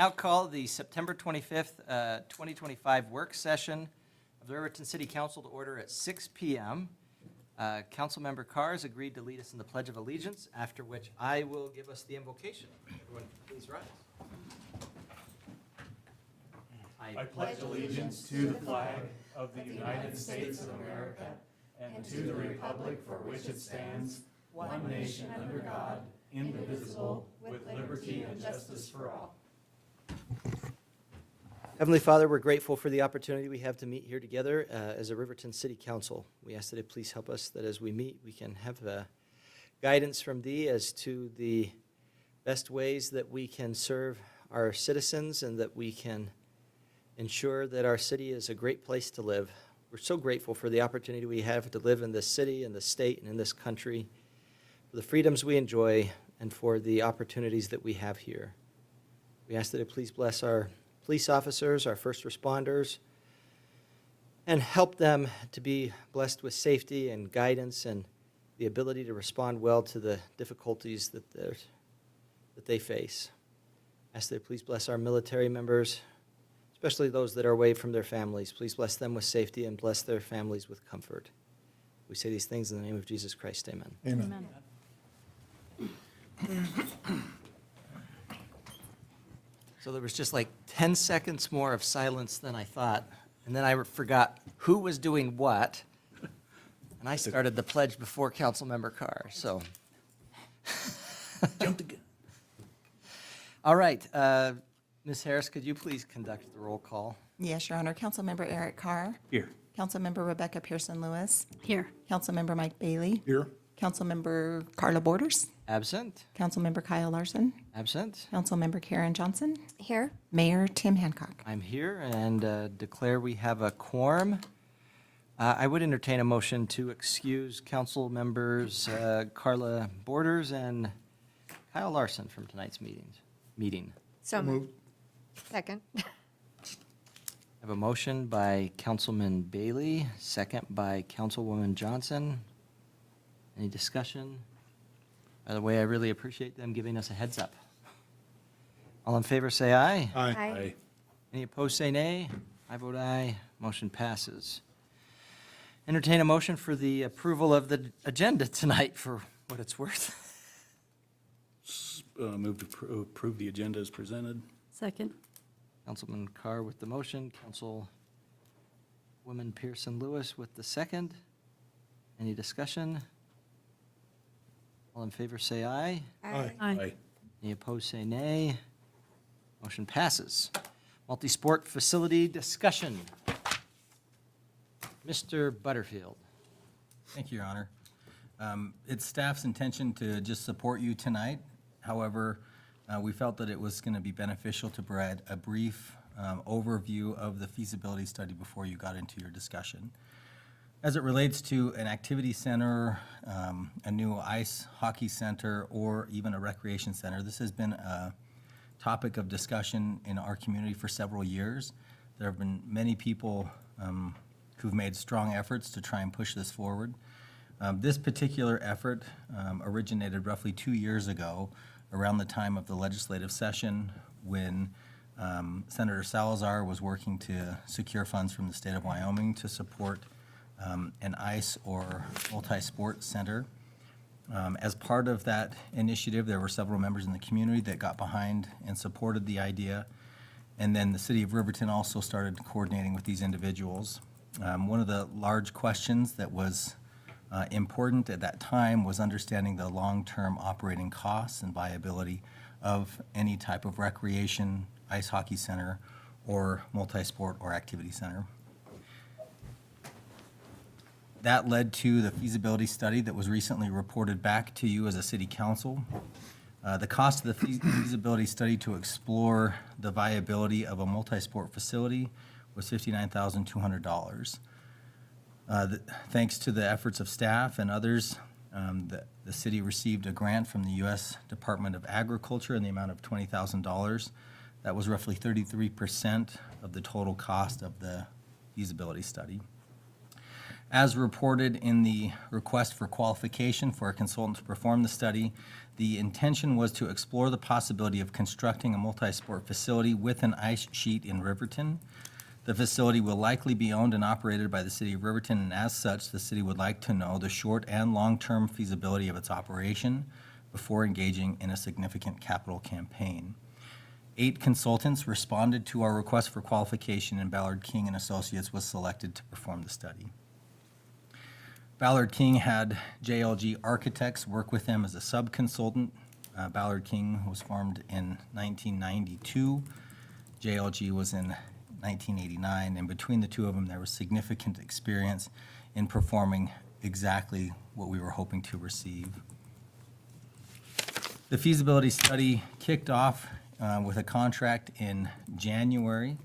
Now call the September 25th, 2025 work session of the Riverton City Council to order at 6 p.m. Councilmember Carr has agreed to lead us in the Pledge of Allegiance, after which I will give us the invocation. Everyone, please rise. I pledge allegiance to the flag of the United States of America and to the republic for which it stands, one nation under God, indivisible, with liberty and justice for all. Heavenly Father, we're grateful for the opportunity we have to meet here together as a Riverton City Council. We ask that it please help us that as we meet, we can have guidance from Thee as to the best ways that we can serve our citizens and that we can ensure that our city is a great place to live. We're so grateful for the opportunity we have to live in this city, in this state, and in this country, for the freedoms we enjoy, and for the opportunities that we have here. We ask that it please bless our police officers, our first responders, and help them to be blessed with safety and guidance and the ability to respond well to the difficulties that they face. Ask that it please bless our military members, especially those that are away from their families. Please bless them with safety and bless their families with comfort. We say these things in the name of Jesus Christ. Amen. Amen. So there was just like 10 seconds more of silence than I thought, and then I forgot who was doing what, and I started the pledge before Councilmember Carr, so. Jumped again. All right, Ms. Harris, could you please conduct the roll call? Yes, Your Honor. Councilmember Eric Carr. Here. Councilmember Rebecca Pearson-Lewis. Here. Councilmember Mike Bailey. Here. Councilmember Carla Borders. Absent? Councilmember Kyle Larson. Absent? Councilmember Karen Johnson. Here. Mayor Tim Hancock. I'm here and declare we have a quorum. I would entertain a motion to excuse council members Carla Borders and Kyle Larson from tonight's meeting. So moved. Second. I have a motion by Councilman Bailey, second by Councilwoman Johnson. Any discussion? By the way, I really appreciate them giving us a heads up. All in favor, say aye. Aye. Any opposed, say nay. I vote aye. Motion passes. Entertain a motion for the approval of the agenda tonight for what it's worth. Move to approve the agenda as presented. Second. Councilman Carr with the motion, Councilwoman Pearson-Lewis with the second. Any discussion? All in favor, say aye. Aye. Any opposed, say nay. Motion passes. Multi-sport facility discussion. Mr. Butterfield. Thank you, Your Honor. It's staff's intention to just support you tonight. However, we felt that it was going to be beneficial to provide a brief overview of the feasibility study before you got into your discussion. As it relates to an activity center, a new ice hockey center, or even a recreation center, this has been a topic of discussion in our community for several years. There have been many people who've made strong efforts to try and push this forward. This particular effort originated roughly 2 years ago, around the time of the legislative session, when Senator Salazar was working to secure funds from the state of Wyoming to support an ice or multi-sport center. As part of that initiative, there were several members in the community that got behind and supported the idea. And then the city of Riverton also started coordinating with these individuals. One of the large questions that was important at that time was understanding the long-term operating costs and viability of any type of recreation, ice hockey center, or multi-sport or activity center. That led to the feasibility study that was recently reported back to you as a city council. The cost of the feasibility study to explore the viability of a multi-sport facility was $59,200. Thanks to the efforts of staff and others, the city received a grant from the U.S. Department of Agriculture in the amount of $20,000. That was roughly 33% of the total cost of the feasibility study. As reported in the request for qualification for a consultant to perform the study, the intention was to explore the possibility of constructing a multi-sport facility with an ice sheet in Riverton. The facility will likely be owned and operated by the city of Riverton, and as such, the city would like to know the short and long-term feasibility of its operation before engaging in a significant capital campaign. 8 consultants responded to our request for qualification, and Ballard King and Associates was selected to perform the study. Ballard King had JLG Architects work with them as a sub-consultant. Ballard King was formed in 1992. JLG was in 1989, and between the two of them, there was significant experience in performing exactly what we were hoping to receive. The feasibility study kicked off with a contract in January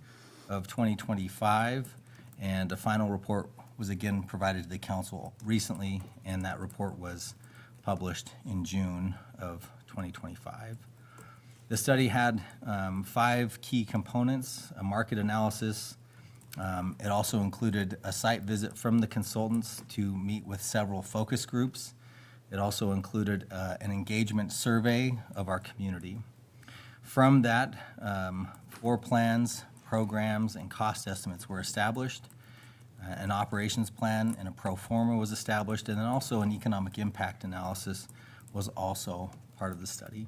of 2025, and a final report was again provided to the council recently, and that report was published in June of 2025. The study had 5 key components: a market analysis. It also included a site visit from the consultants to meet with several focus groups. It also included an engagement survey of our community. From that, floor plans, programs, and cost estimates were established. An operations plan and a pro forma was established, and then also an economic impact analysis was also part of the study.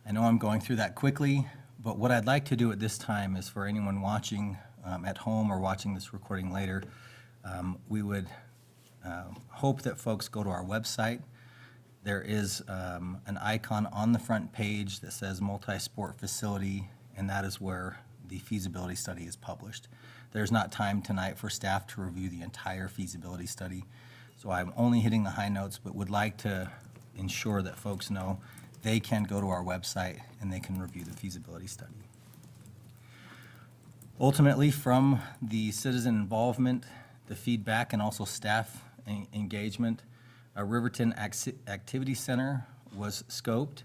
I know I'm going through that quickly, but what I'd like to do at this time is for anyone watching at home or watching this recording later, we would hope that folks go to our website. There is an icon on the front page that says multi-sport facility, and that is where the feasibility study is published. There's not time tonight for staff to review the entire feasibility study, so I'm only hitting the high notes, but would like to ensure that folks know they can go to our website and they can review the feasibility study. Ultimately, from the citizen involvement, the feedback, and also staff engagement, a Riverton Activity Center was scoped.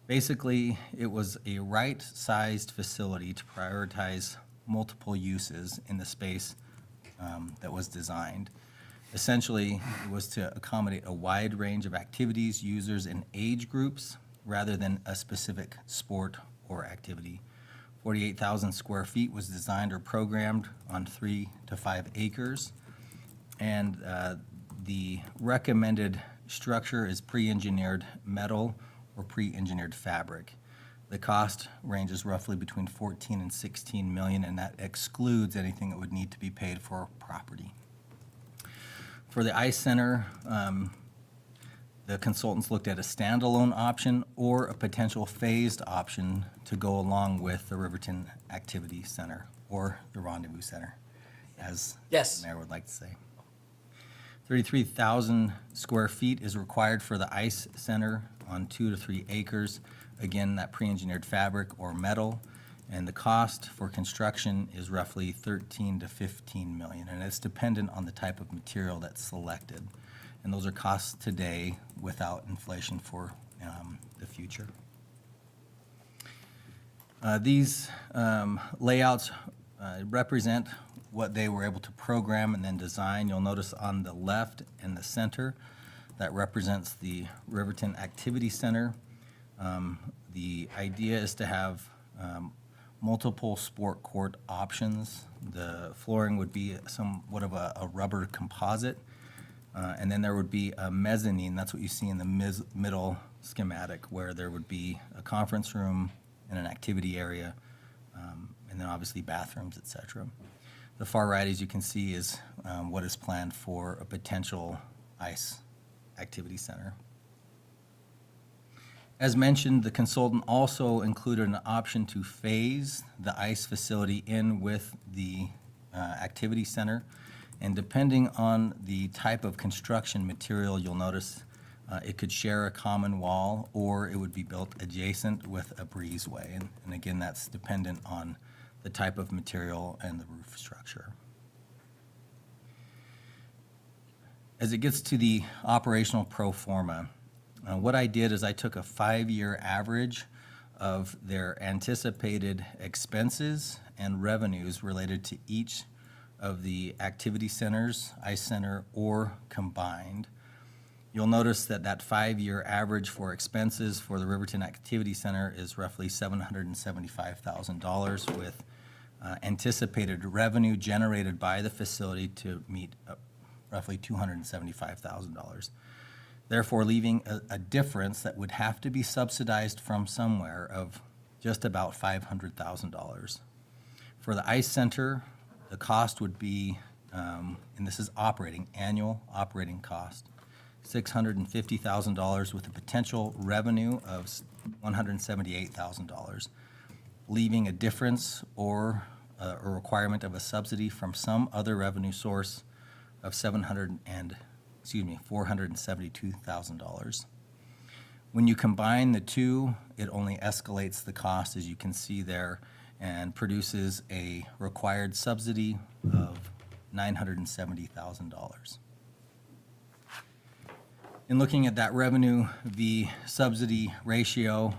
Basically, it was a right-sized facility to prioritize multiple uses in the space that was designed. Essentially, it was to accommodate a wide range of activities, users, and age groups rather than a specific sport or activity. 48,000 square feet was designed or programmed on 3 to 5 acres. And the recommended structure is pre-engineered metal or pre-engineered fabric. The cost ranges roughly between 14 and 16 million, and that excludes anything that would need to be paid for property. For the ice center, the consultants looked at a standalone option or a potential phased option to go along with the Riverton Activity Center or the Rendezvous Center, as Yes. the mayor would like to say. 33,000 square feet is required for the ice center on 2 to 3 acres. Again, that pre-engineered fabric or metal. And the cost for construction is roughly 13 to 15 million, and it's dependent on the type of material that's selected. And those are costs today without inflation for the future. These layouts represent what they were able to program and then design. You'll notice on the left and the center, that represents the Riverton Activity Center. The idea is to have multiple sport court options. The flooring would be somewhat of a rubber composite. And then there would be a mezzanine, that's what you see in the middle schematic, where there would be a conference room and an activity area, and then obviously bathrooms, et cetera. The far right, as you can see, is what is planned for a potential ice activity center. As mentioned, the consultant also included an option to phase the ice facility in with the activity center. And depending on the type of construction material, you'll notice it could share a common wall or it would be built adjacent with a breezeway. And again, that's dependent on the type of material and the roof structure. As it gets to the operational pro forma, what I did is I took a 5-year average of their anticipated expenses and revenues related to each of the activity centers, ice center, or combined. You'll notice that that 5-year average for expenses for the Riverton Activity Center is roughly $775,000 with anticipated revenue generated by the facility to meet roughly $275,000. Therefore, leaving a difference that would have to be subsidized from somewhere of just about $500,000. For the ice center, the cost would be, and this is annual operating cost, $650,000 with a potential revenue of $178,000, leaving a difference or a requirement of a subsidy from some other revenue source of $472,000. When you combine the two, it only escalates the cost, as you can see there, and produces a required subsidy of $970,000. In looking at that revenue v. subsidy ratio,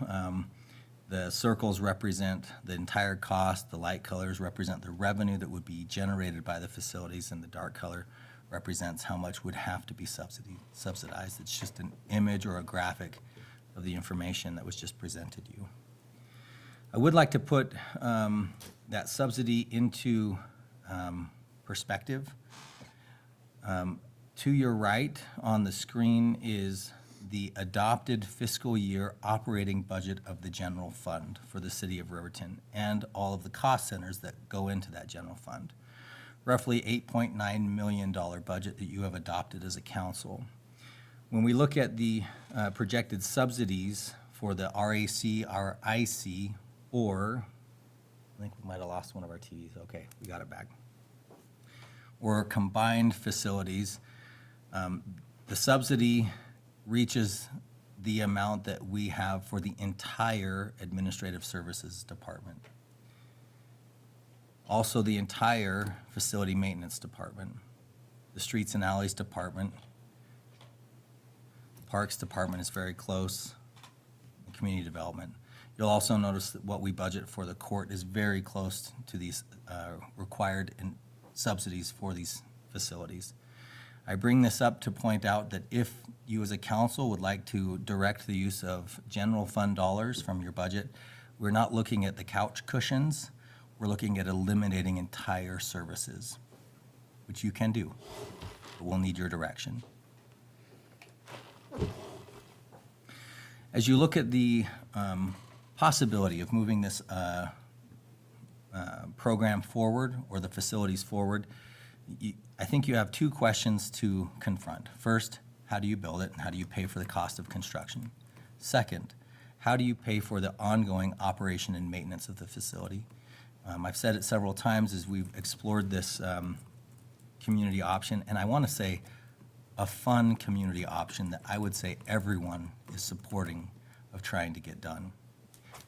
the circles represent the entire cost, the light colors represent the revenue that would be generated by the facilities, and the dark color represents how much would have to be subsidized. It's just an image or a graphic of the information that was just presented you. I would like to put that subsidy into perspective. To your right on the screen is the adopted fiscal year operating budget of the general fund for the city of Riverton and all of the cost centers that go into that general fund. Roughly $8.9 million budget that you have adopted as a council. When we look at the projected subsidies for the RAC, RIC, or, I think we might have lost one of our TVs. Okay, we got it back. Or combined facilities, the subsidy reaches the amount that we have for the entire administrative services department. Also, the entire facility maintenance department, the streets and alleys department, the parks department is very close, and community development. You'll also notice that what we budget for the court is very close to these required subsidies for these facilities. I bring this up to point out that if you as a council would like to direct the use of general fund dollars from your budget, we're not looking at the couch cushions, we're looking at eliminating entire services, which you can do, but we'll need your direction. As you look at the possibility of moving this program forward or the facilities forward, I think you have two questions to confront. First, how do you build it and how do you pay for the cost of construction? Second, how do you pay for the ongoing operation and maintenance of the facility? I've said it several times as we've explored this community option, and I want to say a fun community option that I would say everyone is supporting of trying to get done.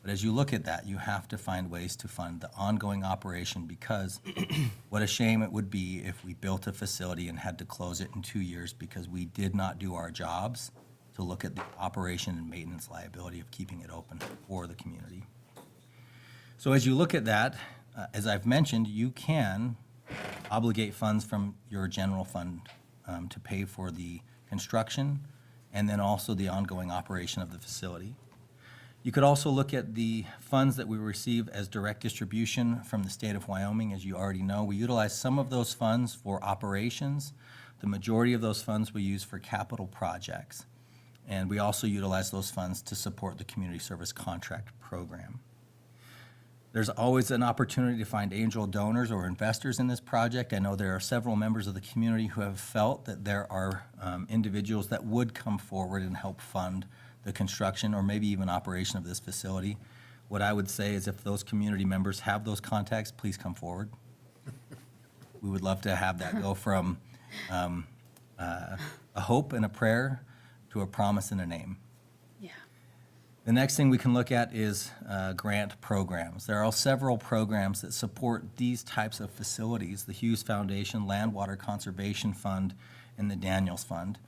But as you look at that, you have to find ways to fund the ongoing operation, because what a shame it would be if we built a facility and had to close it in 2 years because we did not do our jobs to look at the operation and maintenance liability of keeping it open for the community. So as you look at that, as I've mentioned, you can obligate funds from your general fund to pay for the construction and then also the ongoing operation of the facility. You could also look at the funds that we receive as direct distribution from the state of Wyoming. As you already know, we utilize some of those funds for operations. The majority of those funds we use for capital projects. And we also utilize those funds to support the community service contract program. There's always an opportunity to find angel donors or investors in this project. I know there are several members of the community who have felt that there are individuals that would come forward and help fund the construction or maybe even operation of this facility. What I would say is if those community members have those contacts, please come forward. We would love to have that go from a hope and a prayer to a promise and a name. Yeah. The next thing we can look at is grant programs. There are several programs that support these types of facilities: the Hughes Foundation, Land Water Conservation Fund, and the Daniels Fund.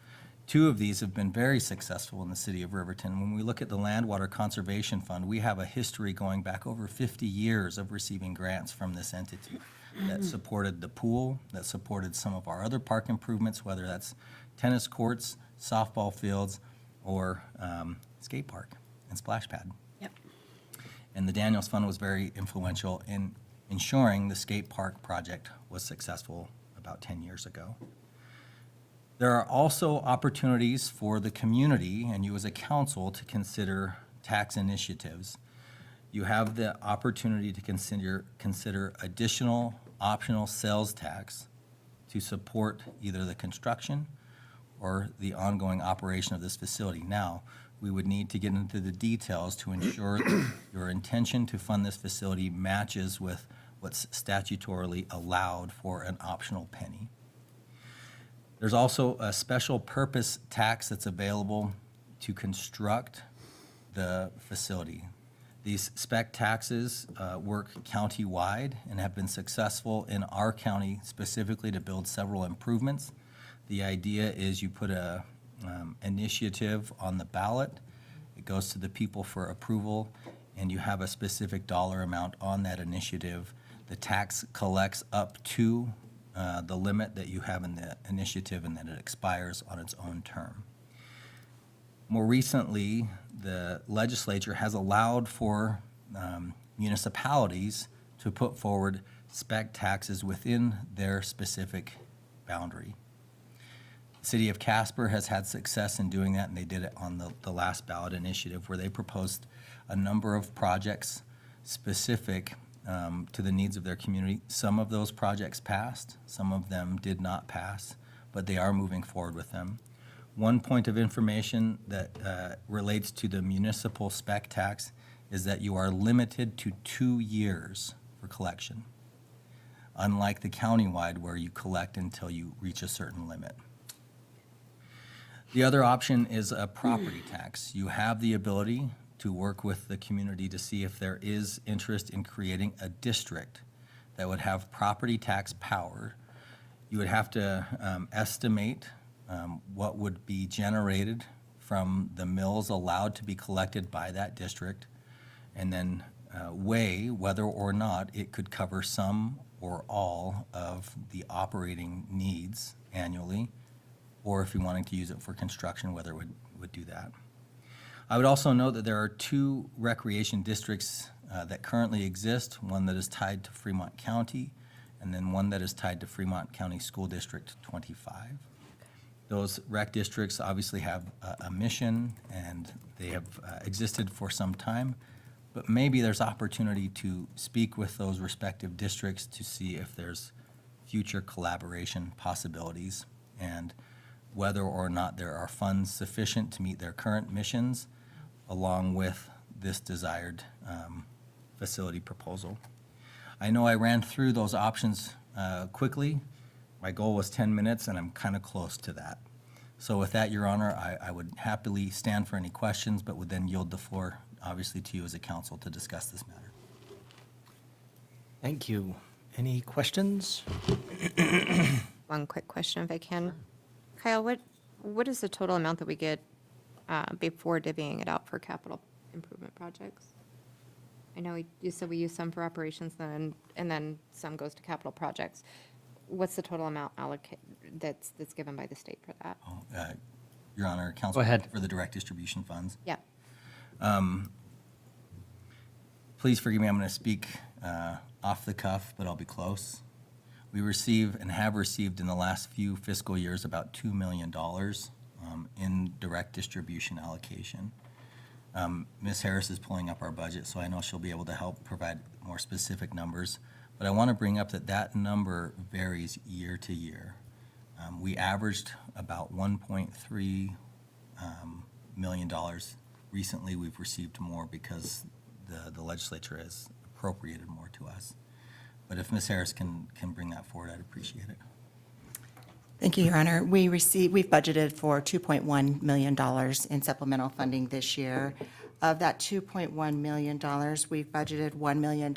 Two of these have been very successful in the city of Riverton. When we look at the Land Water Conservation Fund, we have a history going back over 50 years of receiving grants from this entity. that supported the pool, that supported some of our other park improvements, whether that's tennis courts, softball fields, or skate park and splash pad. Yep. And the Daniels Fund was very influential in ensuring the skate park project was successful about 10 years ago. There are also opportunities for the community and you as a council to consider tax initiatives. You have the opportunity to consider additional optional sales tax to support either the construction or the ongoing operation of this facility. Now, we would need to get into the details to ensure that your intention to fund this facility matches with what's statutorily allowed for an optional penny. There's also a special purpose tax that's available to construct the facility. These spec taxes work county-wide and have been successful in our county specifically to build several improvements. The idea is you put a initiative on the ballot, it goes to the people for approval, and you have a specific dollar amount on that initiative. The tax collects up to the limit that you have in the initiative, and then it expires on its own term. More recently, the legislature has allowed for municipalities to put forward spec taxes within their specific boundary. The City of Casper has had success in doing that, and they did it on the last ballot initiative where they proposed a number of projects specific to the needs of their community. Some of those projects passed, some of them did not pass, but they are moving forward with them. One point of information that relates to the municipal spec tax is that you are limited to 2 years for collection, unlike the countywide where you collect until you reach a certain limit. The other option is a property tax. You have the ability to work with the community to see if there is interest in creating a district that would have property tax power. You would have to estimate what would be generated from the mills allowed to be collected by that district, and then weigh whether or not it could cover some or all of the operating needs annually, or if you're wanting to use it for construction, whether it would do that. I would also note that there are 2 recreation districts that currently exist, one that is tied to Fremont County, and then one that is tied to Fremont County School District 25. Those rec districts obviously have a mission, and they have existed for some time, but maybe there's opportunity to speak with those respective districts to see if there's future collaboration possibilities and whether or not there are funds sufficient to meet their current missions along with this desired facility proposal. I know I ran through those options quickly. My goal was 10 minutes, and I'm kind of close to that. So with that, Your Honor, I would happily stand for any questions, but would then yield the floor, obviously, to you as a council to discuss this matter. Thank you. Any questions? One quick question if I can. Kyle, what is the total amount that we get before divvying it out for capital improvement projects? I know you said we use some for operations and then some goes to capital projects. What's the total amount that's given by the state for that? Your Honor, Council. Go ahead. For the direct distribution funds. Yeah. Please forgive me, I'm going to speak off the cuff, but I'll be close. We receive and have received in the last few fiscal years about $2 million in direct distribution allocation. Ms. Harris is pulling up our budget, so I know she'll be able to help provide more specific numbers. But I want to bring up that number varies year to year. We averaged about $1.3 million. Recently, we've received more because the legislature has appropriated more to us. But if Ms. Harris can bring that forward, I'd appreciate it. Thank you, Your Honor. We've budgeted for $2.1 million in supplemental funding this year. Of that $2.1 million, we've budgeted $1 million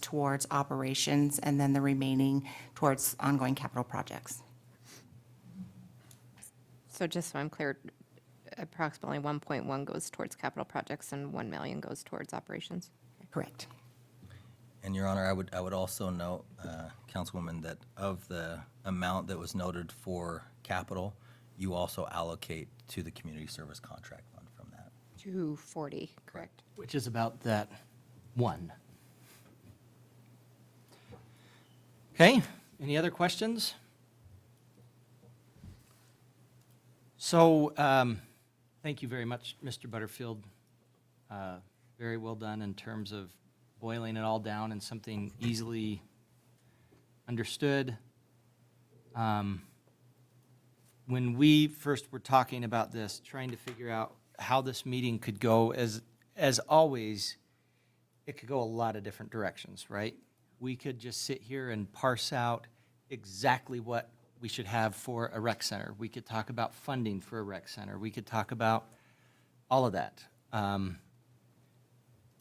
towards operations and then the remaining towards ongoing capital projects. So just so I'm clear, approximately 1.1 goes towards capital projects and 1 million goes towards operations. Correct. And Your Honor, I would also note, Councilwoman, that of the amount that was noted for capital, you also allocate to the community service contract fund from that. 240, correct? Which is about that one. Okay, any other questions? So, thank you very much, Mr. Butterfield. Very well done in terms of boiling it all down in something easily understood. When we first were talking about this, trying to figure out how this meeting could go, as always, it could go a lot of different directions, right? We could just sit here and parse out exactly what we should have for a rec center. We could talk about funding for a rec center. We could talk about all of that.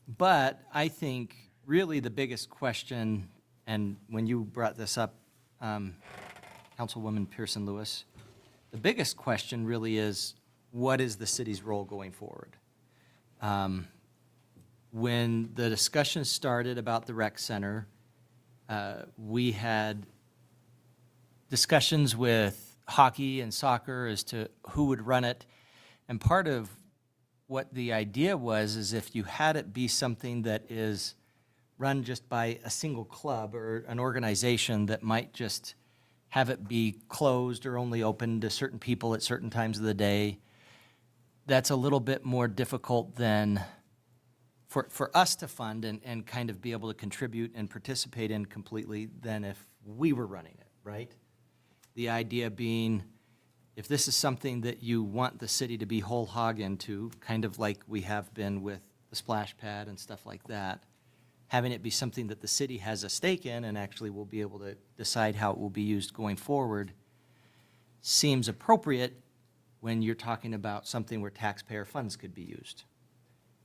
But I think really the biggest question, and when you brought this up, Councilwoman Pearson Lewis, the biggest question really is, what is the city's role going forward? When the discussion started about the rec center, we had discussions with hockey and soccer as to who would run it. And part of what the idea was is if you had it be something that is run just by a single club or an organization that might just have it be closed or only open to certain people at certain times of the day, that's a little bit more difficult than for us to fund and kind of be able to contribute and participate in completely than if we were running it, right? The idea being, if this is something that you want the city to be whole hog into, kind of like we have been with the splash pad and stuff like that, having it be something that the city has a stake in and actually will be able to decide how it will be used going forward seems appropriate when you're talking about something where taxpayer funds could be used.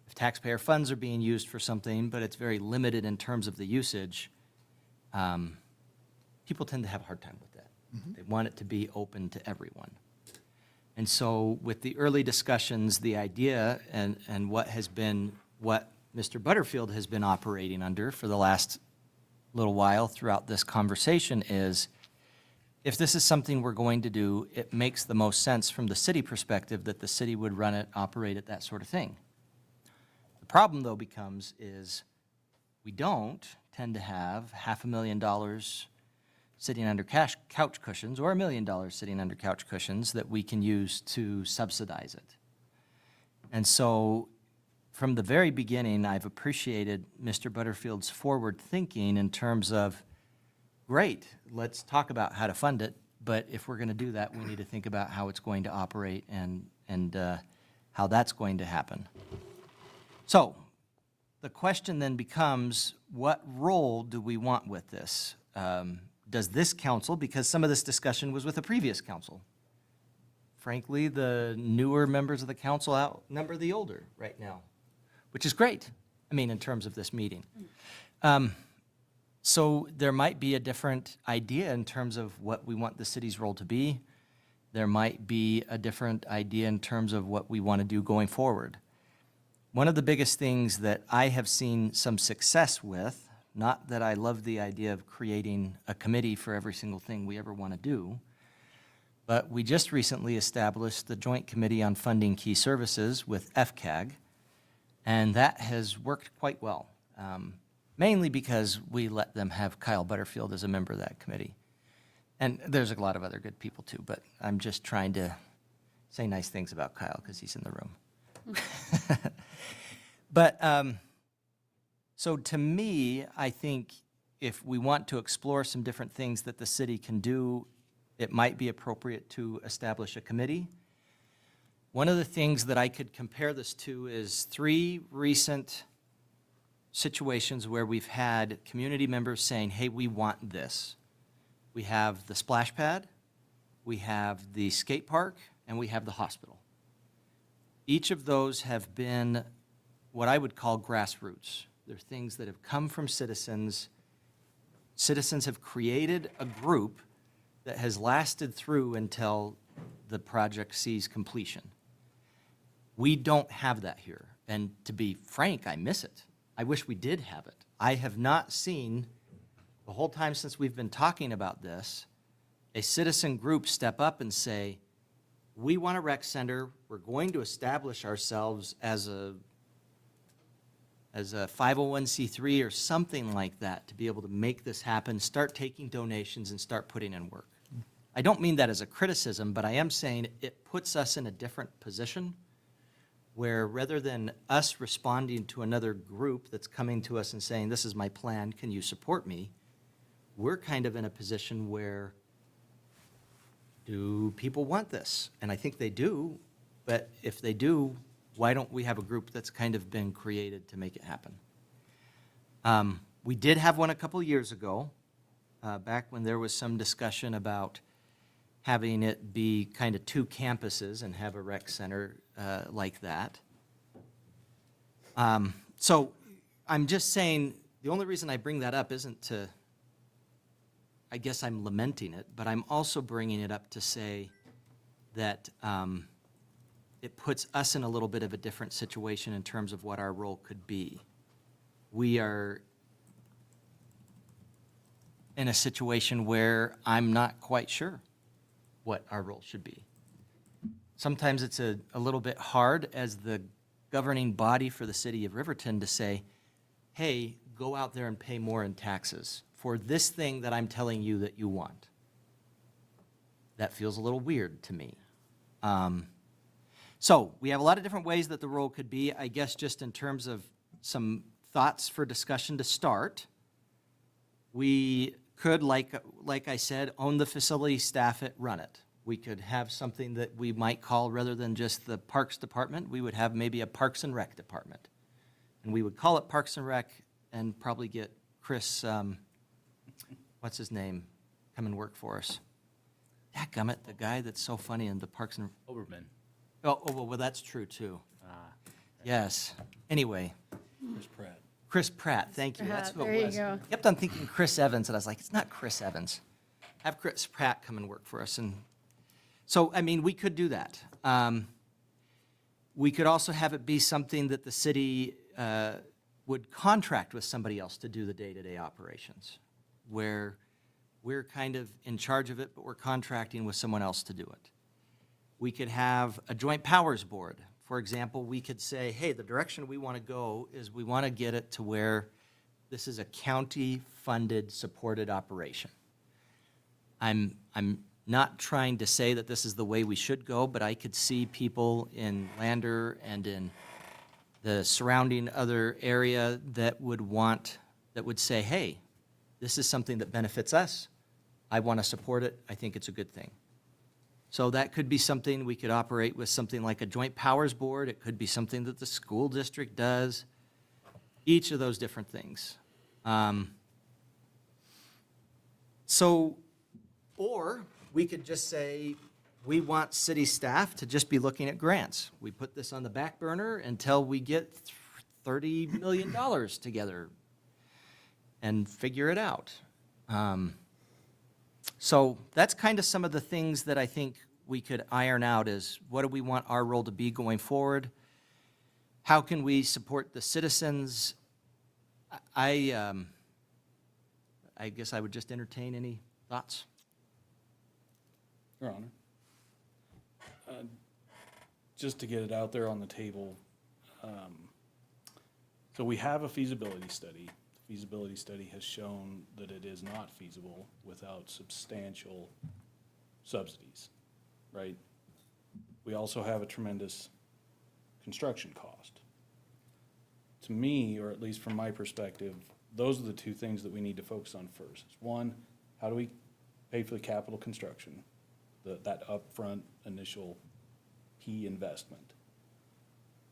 If taxpayer funds are being used for something, but it's very limited in terms of the usage, people tend to have a hard time with that. They want it to be open to everyone. And so with the early discussions, the idea and what Mr. Butterfield has been operating under for the last little while throughout this conversation is, if this is something we're going to do, it makes the most sense from the city perspective that the city would run it, operate it, that sort of thing. The problem, though, becomes is we don't tend to have $500,000 sitting under couch cushions or $1 million sitting under couch cushions that we can use to subsidize it. And so from the very beginning, I've appreciated Mr. Butterfield's forward thinking in terms of, great, let's talk about how to fund it, but if we're going to do that, we need to think about how it's going to operate and how that's going to happen. So the question then becomes, what role do we want with this? Does this council, because some of this discussion was with the previous council, frankly, the newer members of the council outnumber the older right now, which is great, I mean, in terms of this meeting. So there might be a different idea in terms of what we want the city's role to be. There might be a different idea in terms of what we want to do going forward. One of the biggest things that I have seen some success with, not that I love the idea of creating a committee for every single thing we ever want to do, but we just recently established the Joint Committee on Funding Key Services with FCAG, and that has worked quite well, mainly because we let them have Kyle Butterfield as a member of that committee. And there's a lot of other good people too, but I'm just trying to say nice things about Kyle because he's in the room. But so to me, I think if we want to explore some different things that the city can do, it might be appropriate to establish a committee. One of the things that I could compare this to is 3 recent situations where we've had community members saying, hey, we want this. We have the splash pad, we have the skate park, and we have the hospital. Each of those have been what I would call grassroots. They're things that have come from citizens. Citizens have created a group that has lasted through until the project sees completion. We don't have that here. And to be frank, I miss it. I wish we did have it. I have not seen, the whole time since we've been talking about this, a citizen group step up and say, we want a rec center, we're going to establish ourselves as a 501c3 or something like that to be able to make this happen, start taking donations and start putting in work. I don't mean that as a criticism, but I am saying it puts us in a different position where rather than us responding to another group that's coming to us and saying, this is my plan, can you support me? We're kind of in a position where, do people want this? And I think they do, but if they do, why don't we have a group that's kind of been created to make it happen? We did have one a couple years ago, back when there was some discussion about having it be kind of 2 campuses and have a rec center like that. So I'm just saying, the only reason I bring that up isn't to, I guess I'm lamenting it, but I'm also bringing it up to say that it puts us in a little bit of a different situation in terms of what our role could be. We are in a situation where I'm not quite sure what our role should be. Sometimes it's a little bit hard as the governing body for the city of Riverton to say, hey, go out there and pay more in taxes for this thing that I'm telling you that you want. That feels a little weird to me. So we have a lot of different ways that the role could be. I guess just in terms of some thoughts for discussion to start, we could, like I said, own the facility, staff it, run it. We could have something that we might call, rather than just the Parks Department, we would have maybe a Parks and Rec Department. And we would call it Parks and Rec and probably get Chris, what's his name, come and work for us. Dadgummit, the guy that's so funny in the Parks and... Oberman. Oh, well, that's true, too. Yes. Anyway, Chris Pratt. Chris Pratt, thank you. That's who There it you was. go. Kept on thinking Chris Evans, and I was like, it's not Chris Evans. Have Chris Pratt come and work for us. And so, I mean, we could do that. We could also have it be something that the city would contract with somebody else to do the day-to-day operations, where we're kind of in charge of it, but we're contracting with someone else to do it. We could have a joint powers board. For example, we could say, hey, the direction we want to go is we want to get it to where this is a county-funded, supported operation. I'm not trying to say that this is the way we should go, but I could see people in Lander and in the surrounding other area that would say, hey, this is something that benefits us. I want to support it. I think it's a good thing. So that could be something we could operate with, something like a joint powers board. It could be something that the school district does, each of those different things. Or we could just say, we want city staff to just be looking at grants. We put this on the back burner until we get $30 million together and figure it out. So that's kind of some of the things that I think we could iron out is, what do we want our role to be going forward? How can we support the citizens? I guess I would just entertain any thoughts. Your Honor. Just to get it out there on the table, so we have a feasibility study. The feasibility study has shown that it is not feasible without substantial subsidies, right? We also have a tremendous construction cost. To me, or at least from my perspective, those are the 2 things that we need to focus on first. One, how do we pay for the capital construction, that upfront initial key investment?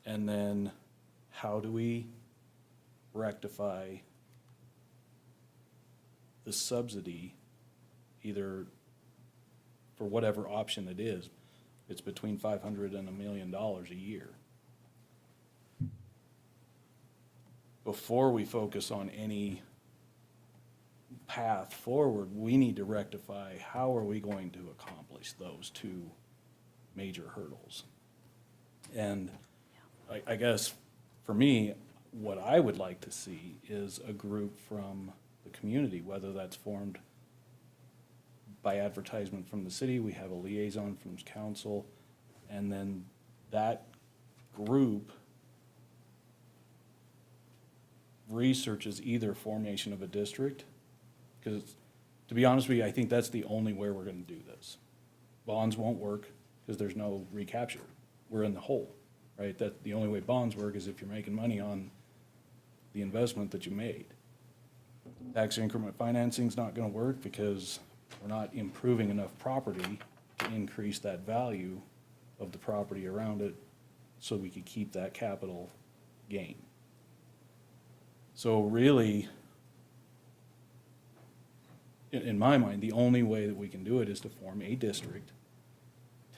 And then how do we rectify the subsidy, either for whatever option it is, it's between $500 and $1 million a year. Before we focus on any path forward, we need to rectify how are we going to accomplish those 2 major hurdles. And I guess for me, what I would like to see is a group from the community, whether that's formed by advertisement from the city, we have a liaison from council, and then that group researches either formation of a district, because to be honest with you, I think that's the only way we're gonna do this. Bonds won't work because there's no recapture. We're in the hole, right? That, the only way bonds work is if you're making money on the investment that you made. Tax increment financing's not gonna work because we're not improving enough property to increase that value of the property around it so we could keep that capital gain. So really, in my mind, the only way that we can do it is to form a district,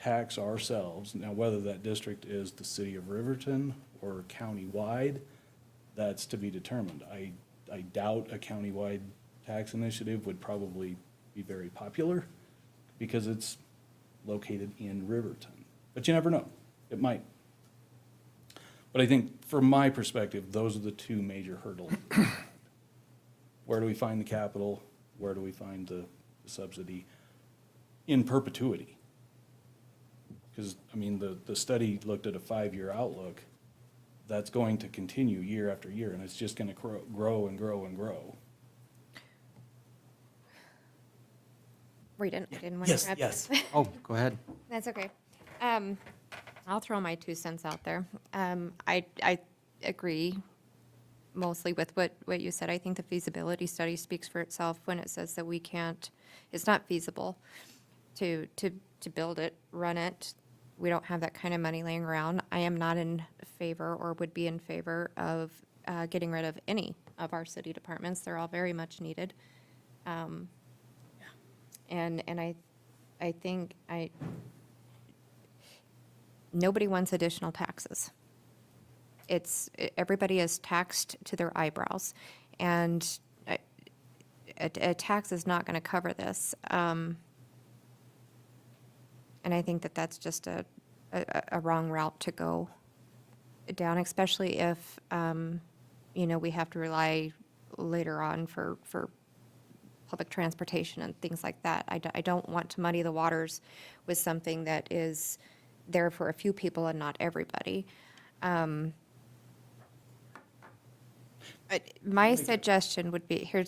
tax ourselves. Now, whether that district is the city of Riverton or county-wide, that's to be determined. I doubt a county-wide tax initiative would probably be very popular because it's located in Riverton. But you never know, it might. But I think from my perspective, those are the two major hurdles. Where do we find the capital? Where do we find the subsidy in perpetuity? Because, I mean, the study looked at a 5-year outlook. That's going to continue year after year, and it's just gonna grow and grow and grow. I didn't want to Yes, interrupt. yes. Oh, go ahead. That's okay. I'll throw my 2 cents out there. I agree mostly with what you said. I think the feasibility study speaks for itself when it says that we can't, it's not feasible to build it, run it. We don't have that kind of money laying around. I am not in favor or would be in favor of getting rid of any of our city departments. They're all very much needed. And I think nobody wants additional taxes. Everybody is taxed to their eyebrows, and a tax is not going to cover this. And I think that that's just a wrong route to go down, especially if, we have to rely later on for public transportation and things like that. I don't want to muddy the waters with something that is there for a few people and not everybody. My suggestion would be, here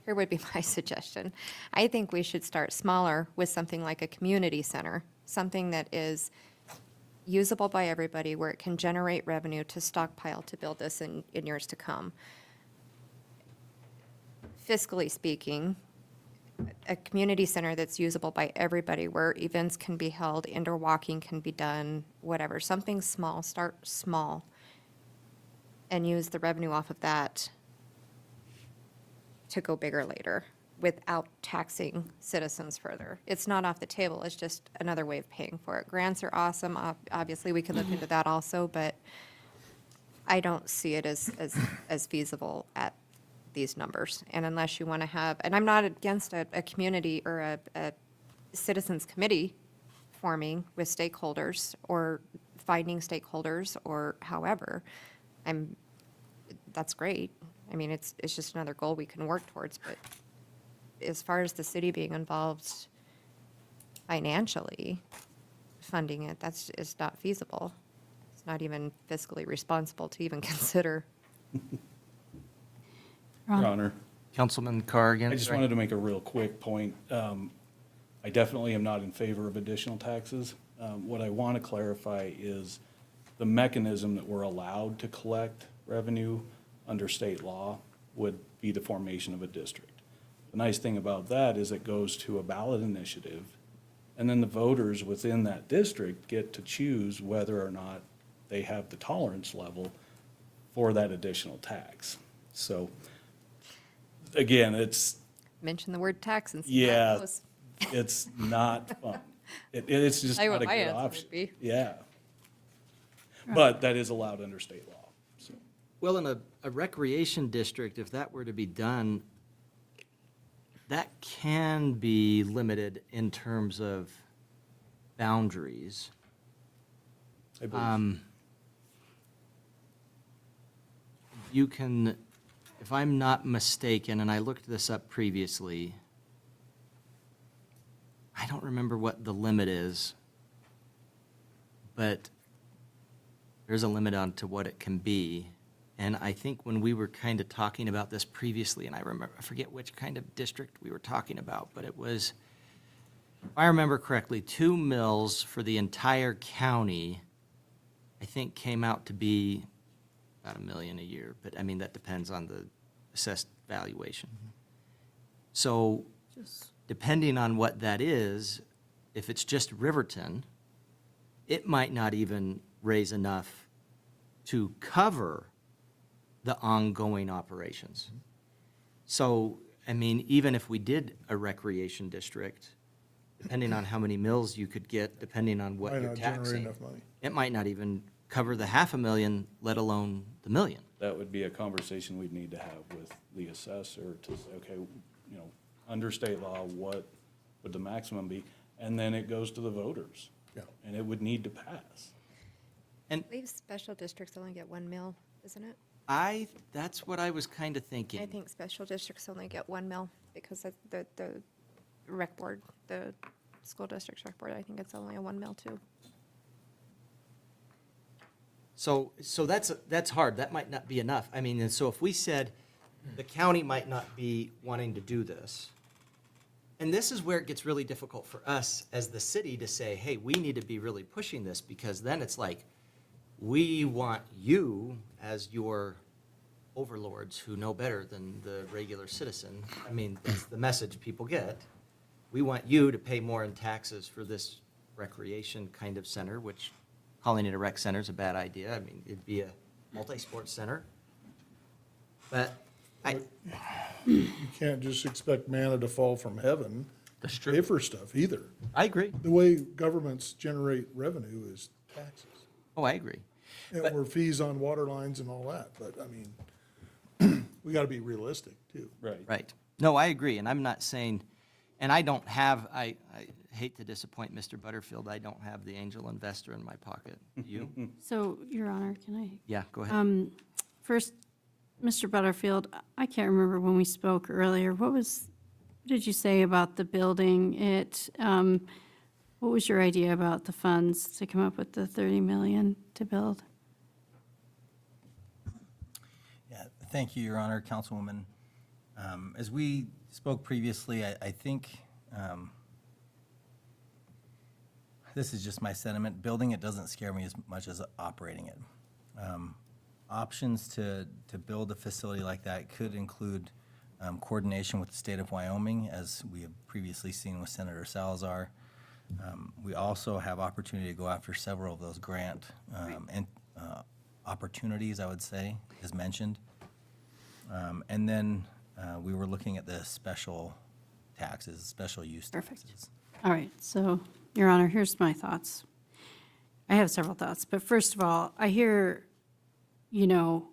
would be my suggestion. I think we should start smaller with something like a community center, something that is usable by everybody, where it can generate revenue to stockpile to build this in years to come. Fiscally speaking, a community center that's usable by everybody, where events can be held, indoor walking can be done, whatever, something small, start small, and use the revenue off of that to go bigger later without taxing citizens further. It's not off the table, it's just another way of paying for it. Grants are awesome, obviously, we could look into that also, but I don't see it as feasible at these numbers. And unless you want to have, and I'm not against a community or a citizens committee forming with stakeholders or finding stakeholders or however, that's great. I mean, it's just another goal we can work towards, but as far as the city being involved financially, funding it, it's not feasible. It's not even fiscally responsible to even consider. Your Honor, Councilman Carr again. I just sorry. wanted to make a real quick point. I definitely am not in favor of additional taxes. What I want to clarify is the mechanism that we're allowed to collect revenue under state law would be the formation of a district. The nice thing about that is it goes to a ballot initiative, and then the voters within that district get to choose whether or not they have the tolerance level for that additional tax. So, again, it's, Mention the word tax and see how it yeah, goes. it's not fun. It's just Tell you not what a my good answer would option. be. Yeah. But that is allowed under state law, so. Well, in a recreation district, if that were to be done, that can be limited in terms of boundaries. I believe. you can, if I'm not mistaken, and I looked this up previously, I don't remember what the limit is, but there's a limit on to what it can be. And I think when we were kind of talking about this previously, and I forget which kind of district we were talking about, but it was, if I remember correctly, 2 mills for the entire county, I think came out to be about $1 million a year, but I mean, that depends on the assessed valuation. So depending on what that is, if it's just Riverton, it might not even raise enough to cover the ongoing operations. So, I mean, even if we did a recreation district, depending on how many mills you could get, depending on what Might you're not generate taxing, enough money. it might not even cover the $500,000, let alone the $1 million. That would be a conversation we'd need to have with the assessor to say, okay, you know, under state law, what would the maximum be? And then it goes to the voters. Yeah. And it would need to pass. I believe special districts only get 1 mil, isn't it? That's what I was kind of thinking. I think special districts only get 1 mil because of the rec board, the school district's rec board, I think it's only a 1 mil too. So that's hard. That might not be enough. I mean, and so if we said the county might not be wanting to do this, and this is where it gets really difficult for us as the city to say, hey, we need to be really pushing this, because then it's like, we want you as your overlords who know better than the regular citizen. I mean, that's the message people get. We want you to pay more in taxes for this recreation kind of center, which calling it a rec center is a bad idea. I mean, it'd be a multi-sport center. But You can't just expect manna to fall from heaven to That's pay true. for stuff either. I agree. The way governments generate revenue is taxes. Oh, I agree. And But- we're fees on water lines and all that, but I mean, we gotta be realistic too. Right. Right. No, I agree, and I'm not saying, and I don't have, I hate to disappoint Mr. Butterfield, I don't have the angel investor in my pocket. You? So, Your Honor, can I? Yeah, go ahead. First, Mr. Butterfield, I can't remember when we spoke earlier. What did you say about the building? What was your idea about the funds to come up with the 30 million to build? Yeah, thank you, Your Honor, Councilwoman. As we spoke previously, I think this is just my sentiment. Building it doesn't scare me as much as operating it. Options to build a facility like that could include coordination with the state of Wyoming, as we have previously seen with Senator Salazar. We also have opportunity to go after several of those grant opportunities, I would say, as mentioned. And then we were looking at the special taxes, special use taxes. Perfect. All right, so, Your Honor, here's my thoughts. I have several thoughts, but first of all, I hear, you know,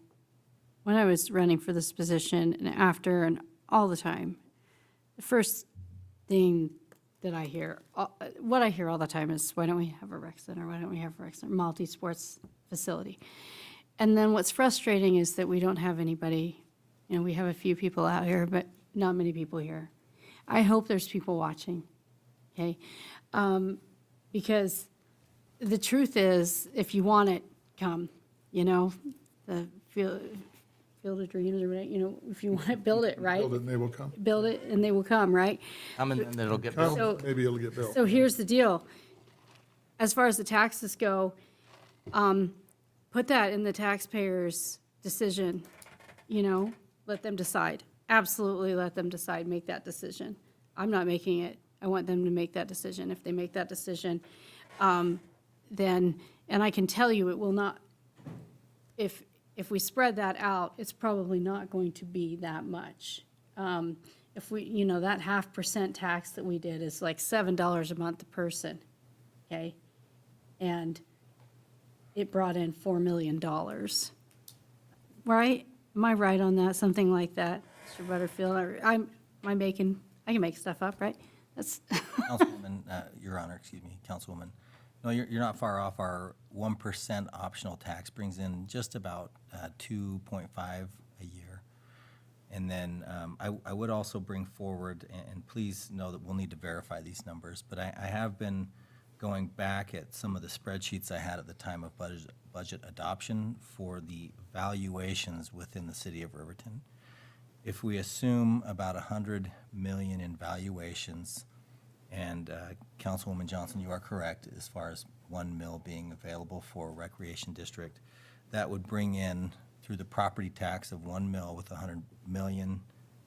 when I was running for this position and after and all the time, the first thing that I hear, what I hear all the time is, why don't we have a rec center? Why don't we have a rec center, multi-sports facility? And then what's frustrating is that we don't have anybody, you know, we have a few people out here, but not many people here. I hope there's people watching, okay? Because the truth is, if you want it, come, you know, the field of dreams or whatever, you know, if you want it, build it, right? Build it and they will come. Build it and they will come, right? And then it'll get Come, built. So- maybe it'll get built. So here's the deal. As far as the taxes go, put that in the taxpayers' decision, you know, let them decide. Absolutely let them decide, make that decision. I'm not making it. I want them to make that decision. If they make that decision, then, and I can tell you it will not, if we spread that out, it's probably not going to be that much. If we, you know, that 0.5% tax that we did is like $7 a month a person, okay? And it brought in $4 million. Right? Am I right on that? Something like that, Mr. Butterfield? I can make stuff up, right? That's, Councilwoman, Your Honor, excuse me, Councilwoman, No, you're not far off. Our 1% optional tax brings in just about 2.5 a year. And then I would also bring forward, and please know that we'll need to verify these numbers, but I have been going back at some of the spreadsheets I had at the time of budget adoption for the valuations within the city of Riverton. If we assume about 100 million in valuations, and Councilwoman Johnson, you are correct as far as 1 mil being available for recreation district, that would bring in through the property tax of 1 mil with 100 million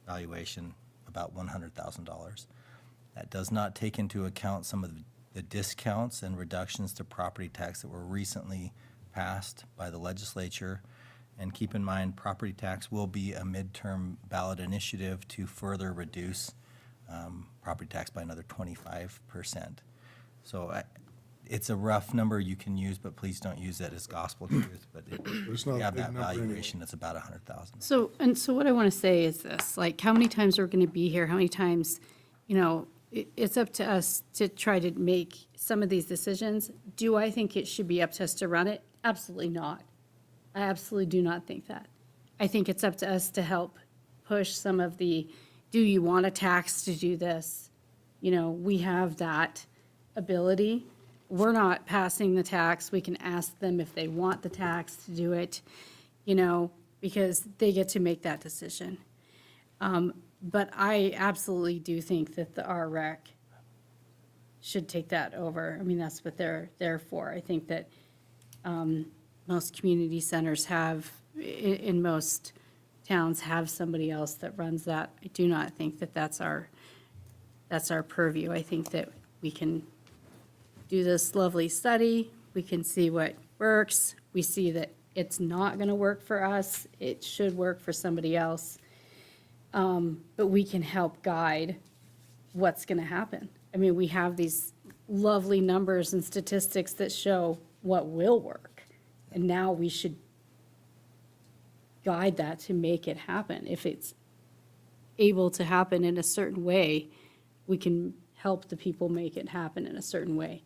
valuation, about $100,000. That does not take into account some of the discounts and reductions to property tax that were recently passed by the legislature. And keep in mind, property tax will be a midterm ballot initiative to further reduce property tax by another 25%. So it's a rough number you can use, but please don't use that as gospel truth. But it's not we a have big that number anyway. valuation, it's about 100,000. So what I want to say is this, like, how many times we're going to be here, how many times, it's up to us to try to make some of these decisions. Do I think it should be up to us to run it? Absolutely not. I absolutely do not think that. I think it's up to us to help push some of the, do you want a tax to do this? We have that ability. We're not passing the tax. We can ask them if they want the tax to do it, because they get to make that decision. But I absolutely do think that the RREC should take that over. I mean, that's what they're there for. I think that most community centers have, in most towns, have somebody else that runs that. I do not think that that's our purview. I think that we can do this lovely study. We can see what works. We see that it's not going to work for us. It should work for somebody else. But we can help guide what's going to happen. I mean, we have these lovely numbers and statistics that show what will work. And now we should guide that to make it happen. If it's able to happen in a certain way, we can help the people make it happen in a certain way.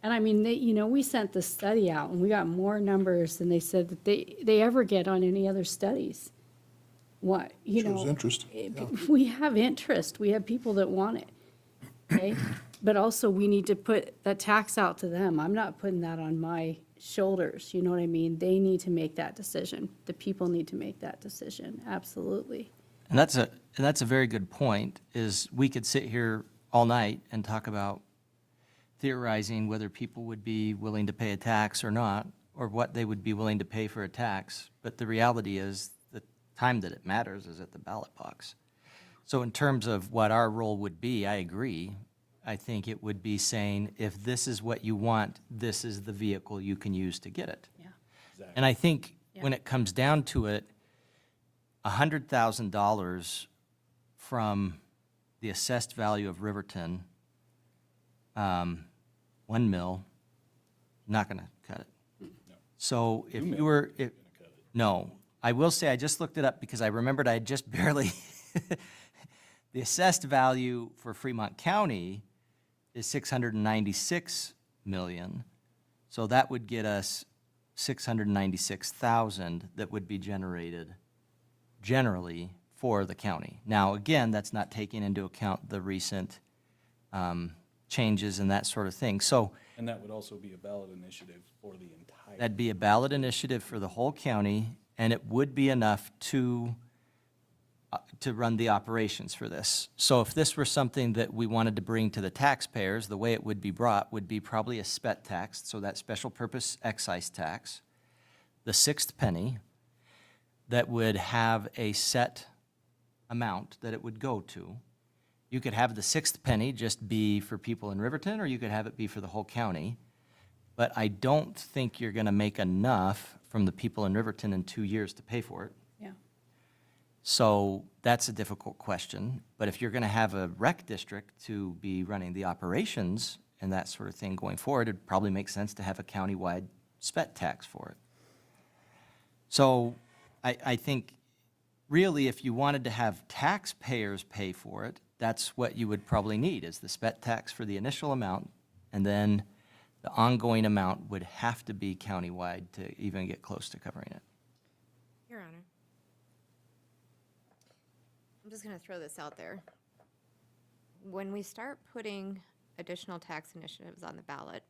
And I mean, we sent the study out and we got more numbers than they said that they ever get on any other studies. What, Shows interest. We have interest. We have people that want it, okay? But also, we need to put that tax out to them. I'm not putting that on my shoulders, you know what I mean? They need to make that decision. The people need to make that decision, absolutely. And that's a very good point, is we could sit here all night and talk about theorizing whether people would be willing to pay a tax or not, or what they would be willing to pay for a tax. But the reality is the time that it matters is at the ballot box. So in terms of what our role would be, I agree. I think it would be saying, if this is what you want, this is the vehicle you can use to get it. Yeah. And I think when it comes down to it, $100,000 from the assessed value of Riverton, 1 mil, not going to cut it. So if you were, no, I will say I just looked it up because I remembered I had just barely, the assessed value for Fremont County is 696 million. So that would get us 696,000 that would be generated generally for the county. Now, again, that's not taking into account the recent changes and that sort of thing. So And that would also be a ballot initiative for the entire. that'd be a ballot initiative for the whole county, and it would be enough to run the operations for this. So if this were something that we wanted to bring to the taxpayers, the way it would be brought would be probably a SPET tax, so that special purpose excise tax, the sixth penny, that would have a set amount that it would go to. You could have the sixth penny just be for people in Riverton, or you could have it be for the whole county. But I don't think you're going to make enough from the people in Riverton in 2 years to pay for it. Yeah. So that's a difficult question. But if you're going to have a rec district to be running the operations and that sort of thing going forward, it'd probably make sense to have a countywide SPET tax for it. So I think really if you wanted to have taxpayers pay for it, that's what you would probably need, is the SPET tax for the initial amount, and then the ongoing amount would have to be countywide to even get close to covering it. Your Honor. I'm just going to throw this out there. When we start putting additional tax initiatives on the ballot,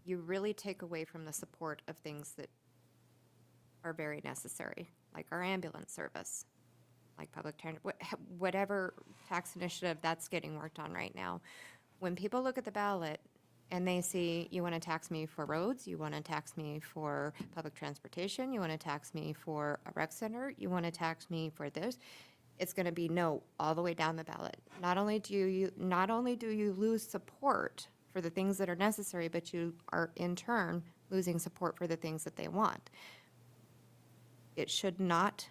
you really take away from the support of things that are very necessary, like our ambulance service, like public transit, whatever tax initiative that's getting worked on right now. When people look at the ballot and they see, you want to tax me for roads, you want to tax me for public transportation, you want to tax me for a rec center, you want to tax me for this, it's going to be no all the way down the ballot. Not only do you lose support for the things that are necessary, but you are in turn losing support for the things that they want. It should not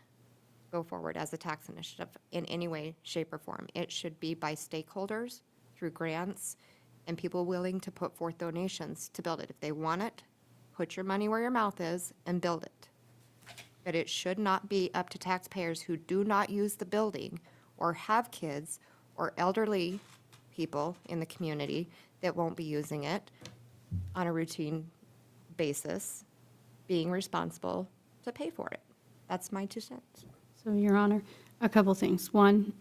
go forward as a tax initiative in any way, shape, or form. It should be by stakeholders through grants and people willing to put forth donations to build it. If they want it, put your money where your mouth is and build it. But it should not be up to taxpayers who do not use the building or have kids or elderly people in the community that won't be using it on a routine basis, being responsible to pay for it. That's my 2 cents. So, Your Honor, a couple things. One,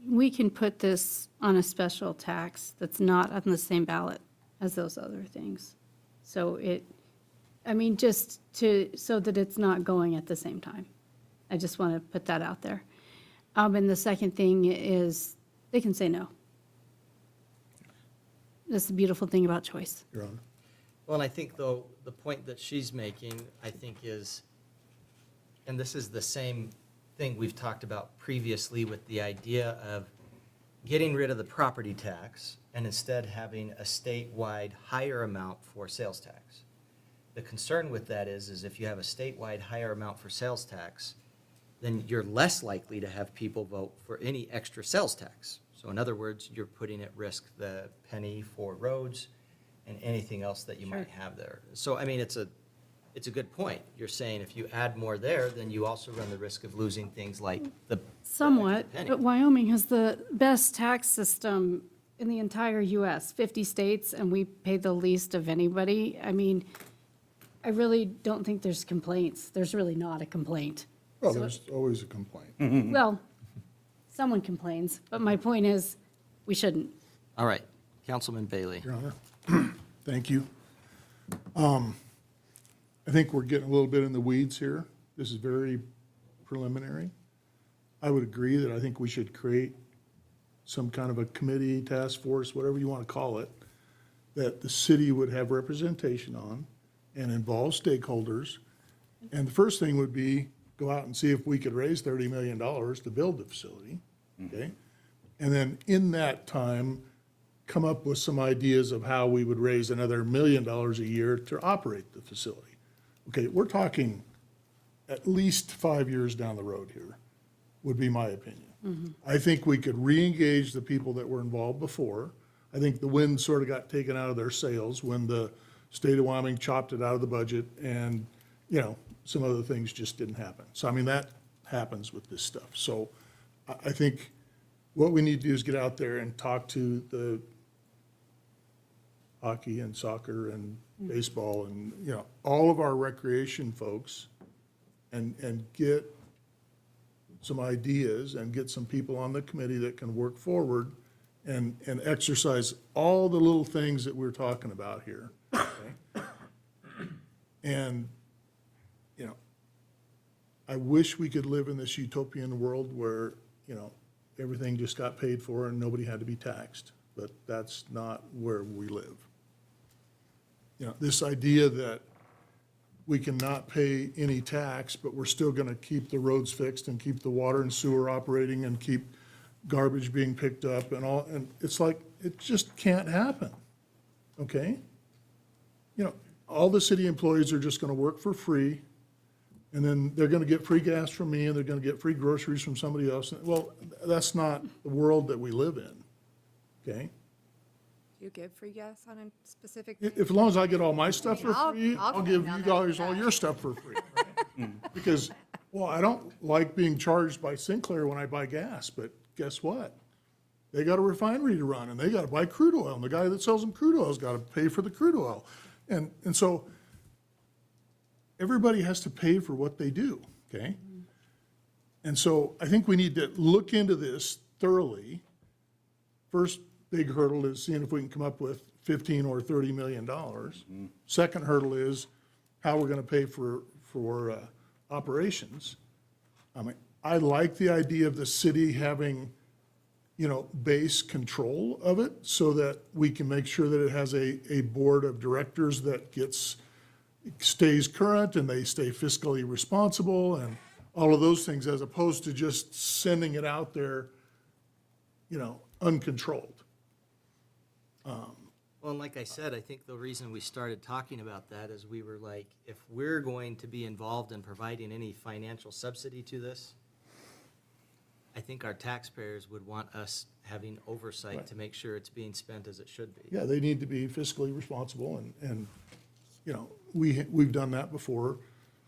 we can put this on a special tax that's not on the same ballot as those other things. So just so that it's not going at the same time. I just want to put that out there. And the second thing is, they can say no. That's the beautiful thing about choice. Your Honor. Well, and I think, though, the point that she's making, I think, is, and this is the same thing we've talked about previously with the idea of getting rid of the property tax and instead having a statewide higher amount for sales tax. The concern with that is if you have a statewide higher amount for sales tax, then you're less likely to have people vote for any extra sales tax. So in other words, you're putting at risk the penny for roads and anything else that you might have there. So, I mean, it's a good point. You're saying if you add more there, then you also run the risk of losing things like the Somewhat, penny. but Wyoming has the best tax system in the entire US, 50 states, and we pay the least of anybody. I mean, I really don't think there's complaints. There's really not a complaint. Well, there's always a complaint. Well, someone complains, but my point is, we shouldn't. All right, Councilman Bailey. Your Honor, thank you. I think we're getting a little bit in the weeds here. This is very preliminary. I would agree that I think we should create some kind of a committee, task force, whatever you want to call it, that the city would have representation on and involve stakeholders. And the first thing would be go out and see if we could raise $30 million to build the facility, okay? And then in that time, come up with some ideas of how we would raise another $1 million a year to operate the facility. Okay, we're talking at least 5 years down the road here, would be my opinion. I think we could re-engage the people that were involved before. I think the wind sort of got taken out of their sails when the state of Wyoming chopped it out of the budget and, some other things just didn't happen. So, I mean, that happens with this stuff. So I think what we need to do is get out there and talk to the hockey and soccer and baseball and, all of our recreation folks and get some ideas and get some people on the committee that can work forward and exercise all the little things that we're talking about here. Okay? And, I wish we could live in this utopian world where, everything just got paid for and nobody had to be taxed, but that's not where we live. This idea that we cannot pay any tax, but we're still gonna keep the roads fixed and keep the water and sewer operating and keep garbage being picked up and all, and it's like, it just can't happen, okay? All the city employees are just gonna work for free, and then they're gonna get free gas from me, and they're gonna get free groceries from somebody else. Well, that's not the world that we live in, okay? Do you give free gas on a specific? If, as long as I get all my stuff for I'll- free, I'll I'll come give down you there guys for all that. your stuff for free. Right? Because, well, I don't like being charged by Sinclair when I buy gas, but guess what? they got a refinery to run, and they got to buy crude oil, and the guy that sells them crude oil's got to pay for the crude oil. And so everybody has to pay for what they do, okay? And so I think we need to look into this thoroughly. First big hurdle is seeing if we can come up with $15 or $30 million. Second hurdle is how we're going to pay for operations. I mean, I like the idea of the city having, base control of it so that we can make sure that it has a board of directors that stays current and they stay fiscally responsible and all of those things, as opposed to just sending it out there, uncontrolled. Well, and like I said, I think the reason we started talking about that is we were like, if we're going to be involved in providing any financial subsidy to this, I think our taxpayers would want us having oversight Right. to make sure it's being spent as it should be. Yeah, they need to be fiscally responsible and we've done that before.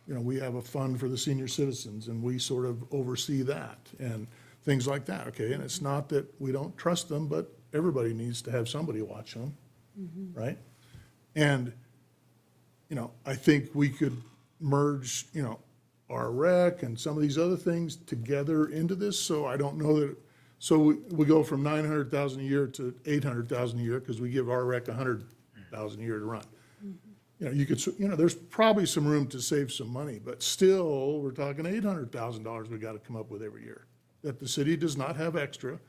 We have a fund for the senior citizens and we sort of oversee that and things like that, okay? And it's not that we don't trust them, but everybody needs to have somebody watch them, right? And, I think we could merge, our rec and some of these other things together into this, so I don't know that, so we go from 900,000 a year to 800,000 a year because we give our rec 100,000 a year to run. You could, there's probably some room to save some money, but still, we're talking $800,000 we got to come up with every year that the city does not have extra.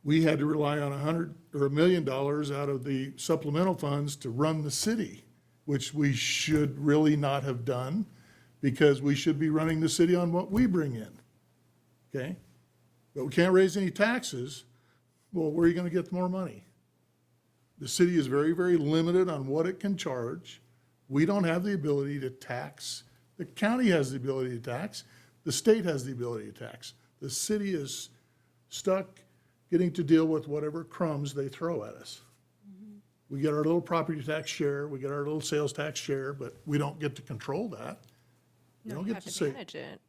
We had to rely on $100 or $1 million out of the supplemental funds to run the city, which we should really not have done because we should be running the city on what we bring in, okay? But we can't raise any taxes. Well, where are you going to get more money? The city is very, very limited on what it can charge. We don't have the ability to tax. The county has the ability to tax. The state has the ability to tax. The city is stuck getting to deal with whatever crumbs they throw at us. We get our little property tax share, we get our little sales tax share, but we don't get to control that. We don't You get have to to say, manage it.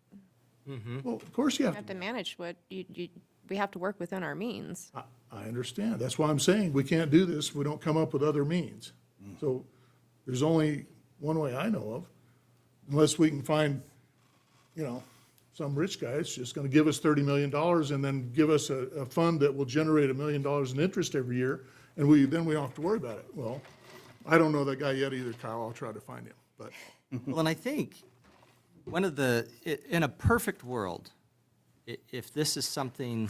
well, of course you You have have to. to manage what we have to work within our means. I understand. That's why I'm saying we can't do this if we don't come up with other means. So there's only one way I know of, unless we can find, some rich guy that's just gonna give us $30 million and then give us a fund that will generate $1 million in interest every year, and then we don't have to worry about it. Well, I don't know that guy yet either, Kyle. I'll try to find him, but. Well, and I think in a perfect world, if this is something,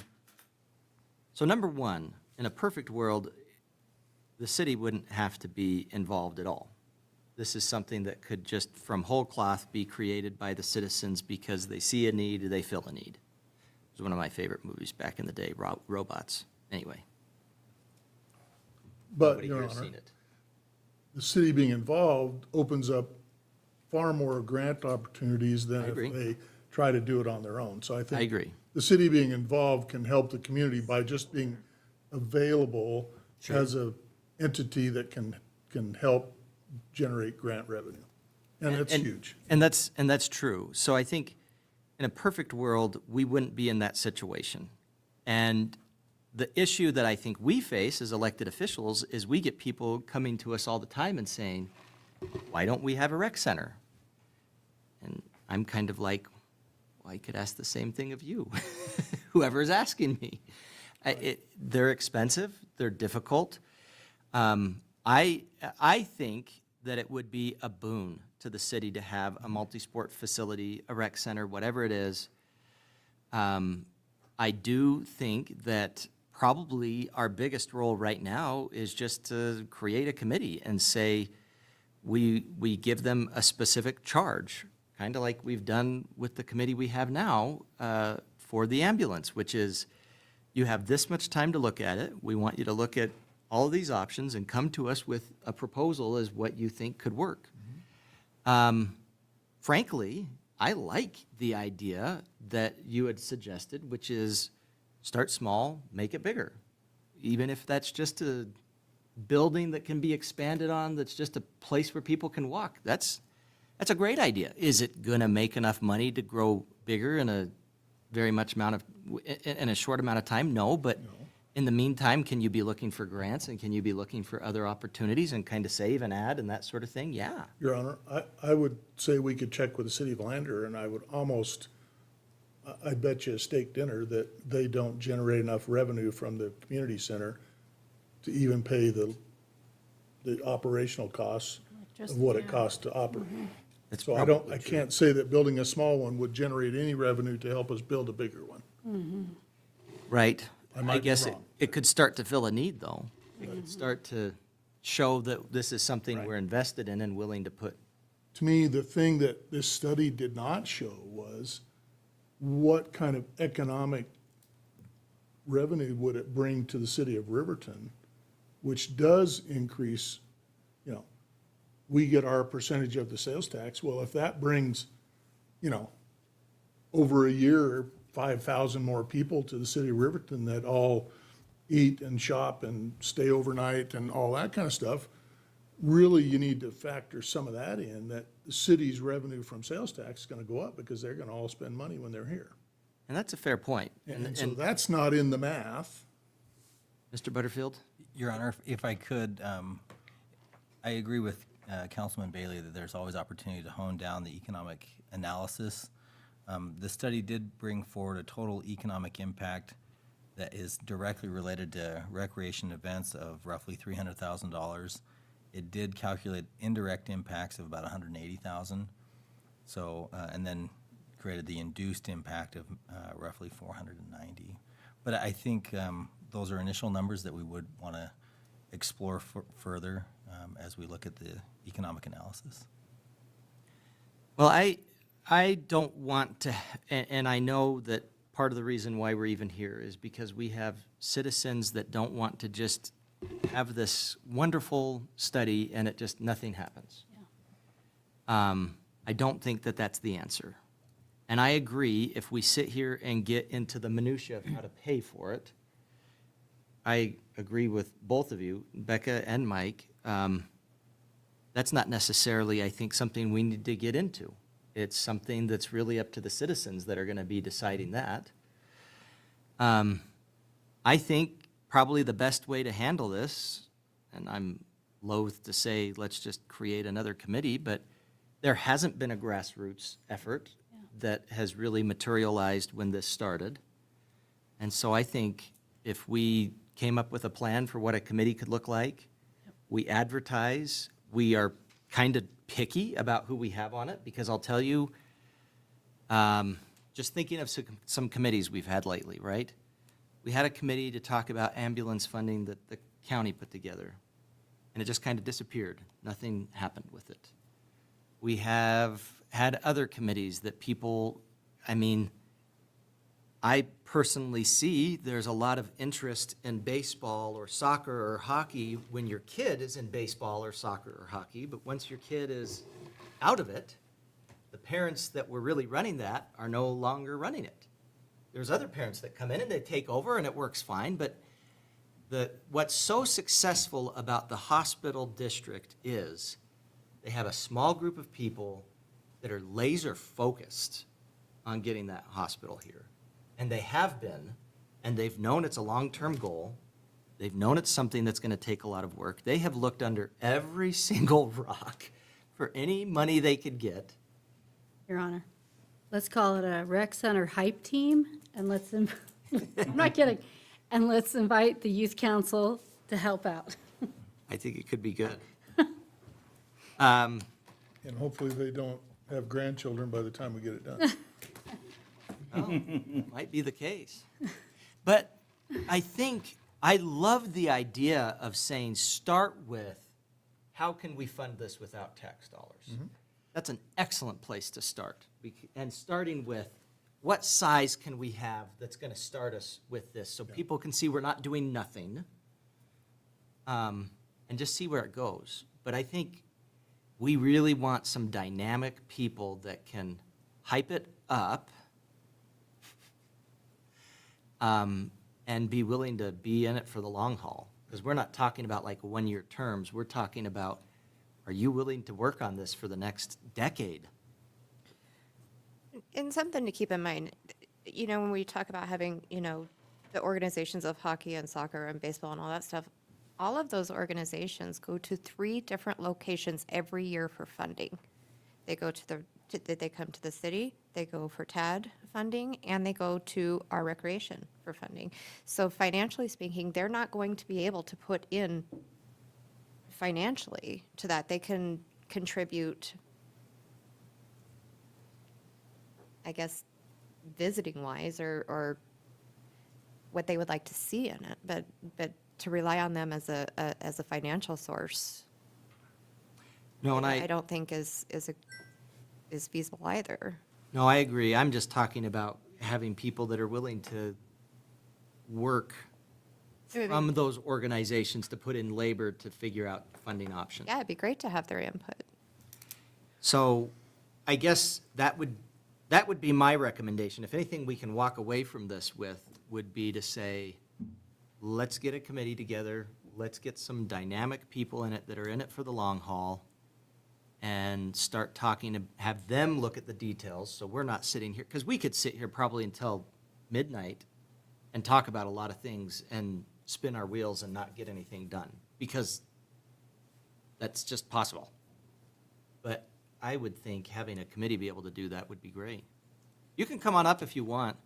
so number one, in a perfect world, the city wouldn't have to be involved at all. This is something that could just from whole cloth be created by the citizens because they see a need, they fill a need. It was one of my favorite movies back in the day, Robots. Anyway, But, nobody Your here's Honor, seen it. the city being involved opens up far more grant opportunities than I if agree. they try to do it on their own. So I think. I agree. The city being involved can help the community by just being available as a entity that can help generate grant revenue. And it's huge. And that's true. So I think in a perfect world, we wouldn't be in that situation. And the issue that I think we face as elected officials is we get people coming to us all the time and saying, why don't we have a rec center? And I'm kind of like, well, I could ask the same thing of you, whoever's asking me. They're expensive, they're difficult. I think that it would be a boon to the city to have a multi-sport facility, a rec center, whatever it is. I do think that probably our biggest role right now is just to create a committee and say, we give them a specific charge, kind of like we've done with the committee we have now for the ambulance, which is you have this much time to look at it. We want you to look at all of these options and come to us with a proposal as what you think could work. Frankly, I like the idea that you had suggested, which is start small, make it bigger. Even if that's just a building that can be expanded on, that's just a place where people can walk. That's a great idea. Is it going to make enough money to grow bigger in a very much amount of, in a short amount of time? No, but In the meantime, can you be looking for grants and can you be looking for other opportunities and kind of save and add and that sort of thing? Yeah. Your Honor, I would say we could check with the city of Lander, and I would almost, I'd bet you a steak dinner that they don't generate enough revenue from the community center to even pay the operational costs of what it costs to operate. It's So probably I true. can't say that building a small one would generate any revenue to help us build a bigger one. Right. I might I be guess wrong. it could start to fill a need, though. It could start to show that this is something we're invested in and willing to put. To me, the thing that this study did not show was what kind of economic revenue would it bring to the city of Riverton, which does increase, you know, we get our percentage of the sales tax. Well, if that brings, you know, over a year, 5,000 more people to the city of Riverton that all eat and shop and stay overnight and all that kind of stuff, really you need to factor some of that in, that the city's revenue from sales tax is going to go up because they're going to all spend money when they're here. And that's a fair point. And so that's not in the math. Mr. Butterfield? Your Honor, if I could, I agree with Councilman Bailey that there's always opportunity to hone down the economic analysis. The study did bring forward a total economic impact that is directly related to recreation events of roughly $300,000. It did calculate indirect impacts of about $180,000. So, and then created the induced impact of roughly $490. But I think those are initial numbers that we would want to explore further as we look at the economic analysis. Well, I don't want to, and I know that part of the reason why we're even here is because we have citizens that don't want to just have this wonderful study and it just, nothing happens. I don't think that that's the answer. And I agree, if we sit here and get into the minutia of how to pay for it, I agree with both of you, Becca and Mike. That's not necessarily, I think, something we need to get into. It's something that's really up to the citizens that are going to be deciding that. I think probably the best way to handle this, and I'm loath to say let's just create another committee, but there hasn't been a grassroots effort that has really materialized when this started. And so I think if we came up with a plan for what a committee could look like, we advertise, we are kind of picky about who we have on it, because I'll tell you, just thinking of some committees we've had lately, right? We had a committee to talk about ambulance funding that the county put together, and it just kind of disappeared. Nothing happened with it. We have had other committees that people, I mean, I personally see there's a lot of interest in baseball or soccer or hockey when your kid is in baseball or soccer or hockey, but once your kid is out of it, the parents that were really running that are no longer running it. There's other parents that come in and they take over and it works fine, but what's so successful about the hospital district is they have a small group of people that are laser focused on getting that hospital here. And they have been, and they've known it's a long-term goal. They've known it's something that's going to take a lot of work. They have looked under every single rock for any money they could get. Your Honor, let's call it a rec center hype team, and I'm not kidding, and let's invite the youth council to help out. I think it could be good. And hopefully they don't have grandchildren by the time we get it done. Well, might be the case. But I think, I love the idea of saying, start with, how can we fund this without tax dollars? That's an excellent place to start. And starting with, what size can we have that's going to start us with this? So people can see we're not doing nothing, and just see where it goes. But I think we really want some dynamic people that can hype it up, and be willing to be in it for the long haul. Because we're not talking about like one-year terms. We're talking about, are you willing to work on this for the next decade? And something to keep in mind, when we talk about having, the organizations of hockey and soccer and baseball and all that stuff, all of those organizations go to 3 different locations every year for funding. They go they come to the city, they go for TAD funding, and they go to our recreation for funding. So financially speaking, they're not going to be able to put in financially to that. They can contribute, I guess, visiting wise or what they would like to see in it, but to rely on them as a financial source, No, and I don't think is feasible either. No, I agree. I'm just talking about having people that are willing to work from those organizations to put in labor to figure out funding options. Yeah, it'd be great to have their input. So I guess that would be my recommendation. If anything we can walk away from this with would be to say, let's get a committee together, let's get some dynamic people in it that are in it for the long haul, and start talking, to have them look at the details, so we're not sitting here, because we could sit here probably until midnight and talk about a lot of things and spin our wheels and not get anything done, because that's just possible. But I would think having a committee be able to do that would be great. You can come on up if you want.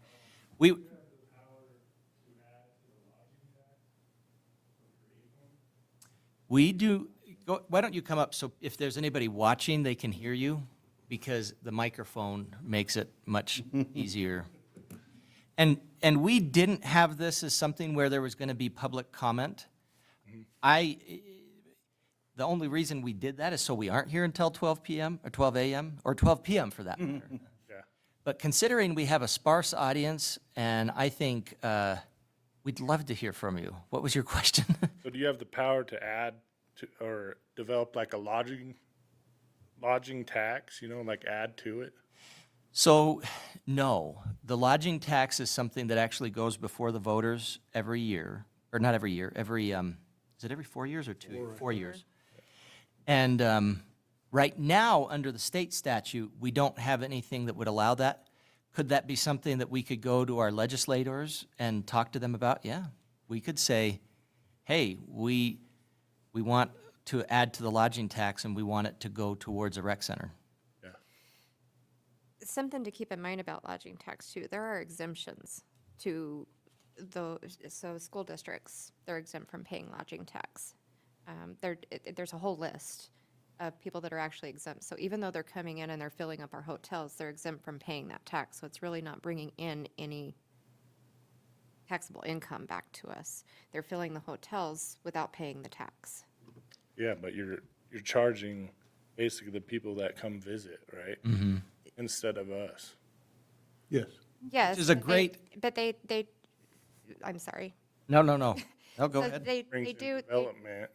We do, why don't you come up, so if there's anybody watching, they can hear you, because the microphone makes it much easier. And we didn't have this as something where there was going to be public comment. The only reason we did that is so we aren't here until 12 p.m. or 12 a.m. or 12 p.m. for that matter. Yeah. But considering we have a sparse audience, and I think we'd love to hear from you. What was your question? So do you have the power to add to, or develop like a lodging tax, like add to it? So, no, the lodging tax is something that actually goes before the voters every year, or not every year, is it every 4 years or 2 years? 4 years. And right now, under the state statute, we don't have anything that would allow that. Could that be something that we could go to our legislators and talk to them about? Yeah, we could say, hey, we want to add to the lodging tax and we want it to go towards a rec center. Yeah. Something to keep in mind about lodging tax too, there are exemptions to so school districts, they're exempt from paying lodging tax. There's a whole list of people that are actually exempt. So even though they're coming in and they're filling up our hotels, they're exempt from paying that tax. So it's really not bringing in any taxable income back to us. They're filling the hotels without paying the tax. Yeah, but you're charging basically the people that come visit, right? Instead of us. Yes. Yes. is a but great- But they, I'm sorry. No. No, go So ahead. They Brings in do, development.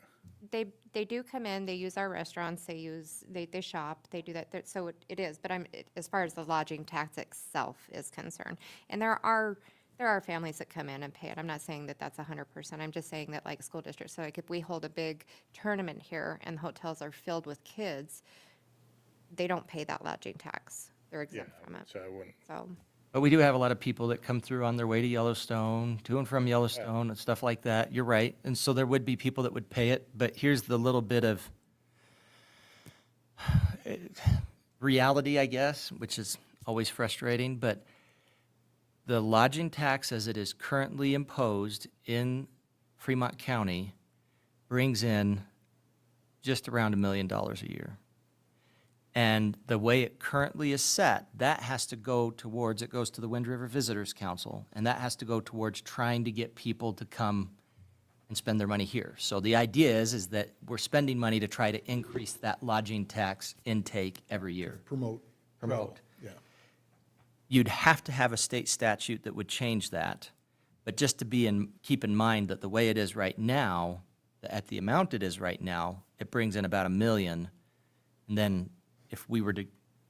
they do come in, they use our restaurants, they shop, they do that, so it is, but as far as the lodging tax itself is concerned. And there are families that come in and pay it, I'm not saying that that's 100%, I'm just saying that like school districts, so like if we hold a big tournament here and the hotels are filled with kids, they don't pay that lodging tax, they're Yeah, exempt from it, so I wouldn't. so. But we do have a lot of people that come through on their way to Yellowstone, to and from Yellowstone and stuff like that. You're right. And so there would be people that would pay it. But here's the little bit of reality, I guess, which is always frustrating. But the lodging tax as it is currently imposed in Fremont County brings in just around $1 million a year. And the way it currently is set, that has to go towards, it goes to the Wind River Visitors Council, and that has to go towards trying to get people to come and spend their money here. So the idea is that we're spending money to try to increase that lodging tax intake every year. Promote. Promote. Yeah. You'd have to have a state statute that would change that, but just to keep in mind that the way it is right now, at the amount it is right now, it brings in about $1 million, and then if we were to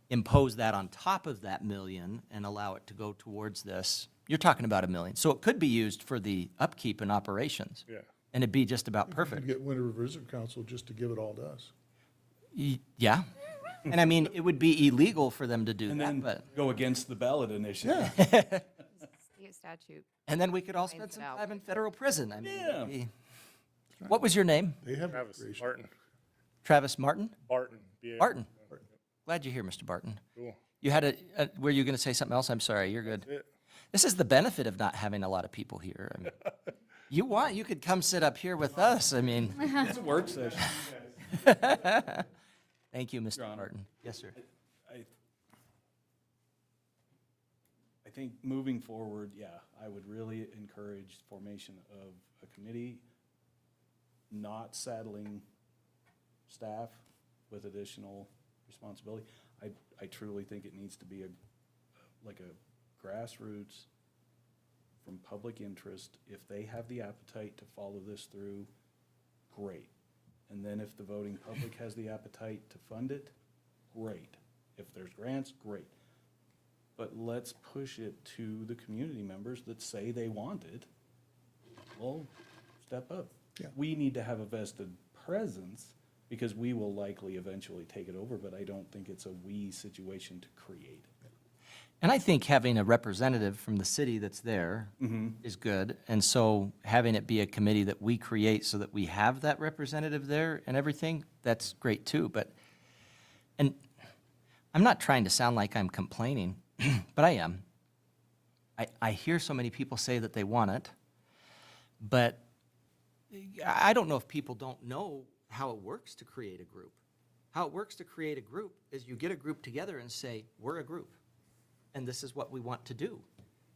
impose that on top of that $1 million and allow it to go towards this, you're talking about $1 million. So it could be used for the upkeep and operations. Yeah. And it'd be just about You perfect. could get Wind River Visitor Council just to give it all to us. Yeah. And I mean, it would be illegal for them to do And that, then but go against the ballot initiative. Yeah. State statute. And then we could all Finds spend it some out. time in federal prison. I mean, Yeah. what was your name? They have Travis recreation. Barton. Travis Martin? Barton. B-A- Barton. Glad you're here, Mr. Barton. Cool. You had were you going to say something else? I'm sorry, you're good. That's it. This is the benefit of not having a lot of people here. I mean, you could come sit up here with us. I mean, It's a work session. thank you, Mr. Your Honor. Martin. Yes, sir. I think moving forward, yeah, I would really encourage formation of a committee, not saddling staff with additional responsibility. I truly think it needs to be like a grassroots from public interest. If they have the appetite to follow this through, great. And then if the voting public has the appetite to fund it, great. If there's grants, great. But let's push it to the community members that say they want it. Well, step up. Yeah. We need to have a vested presence because we will likely eventually take it over, but I don't think it's a we situation to create it. And I think having a representative from the city that's there is good. And so having it be a committee that we create so that we have that representative there and everything, that's great too. And I'm not trying to sound like I'm complaining, but I am. I hear so many people say that they want it, but I don't know if people don't know how it works to create a group. How it works to create a group is you get a group together and say, we're a group, and this is what we want to do.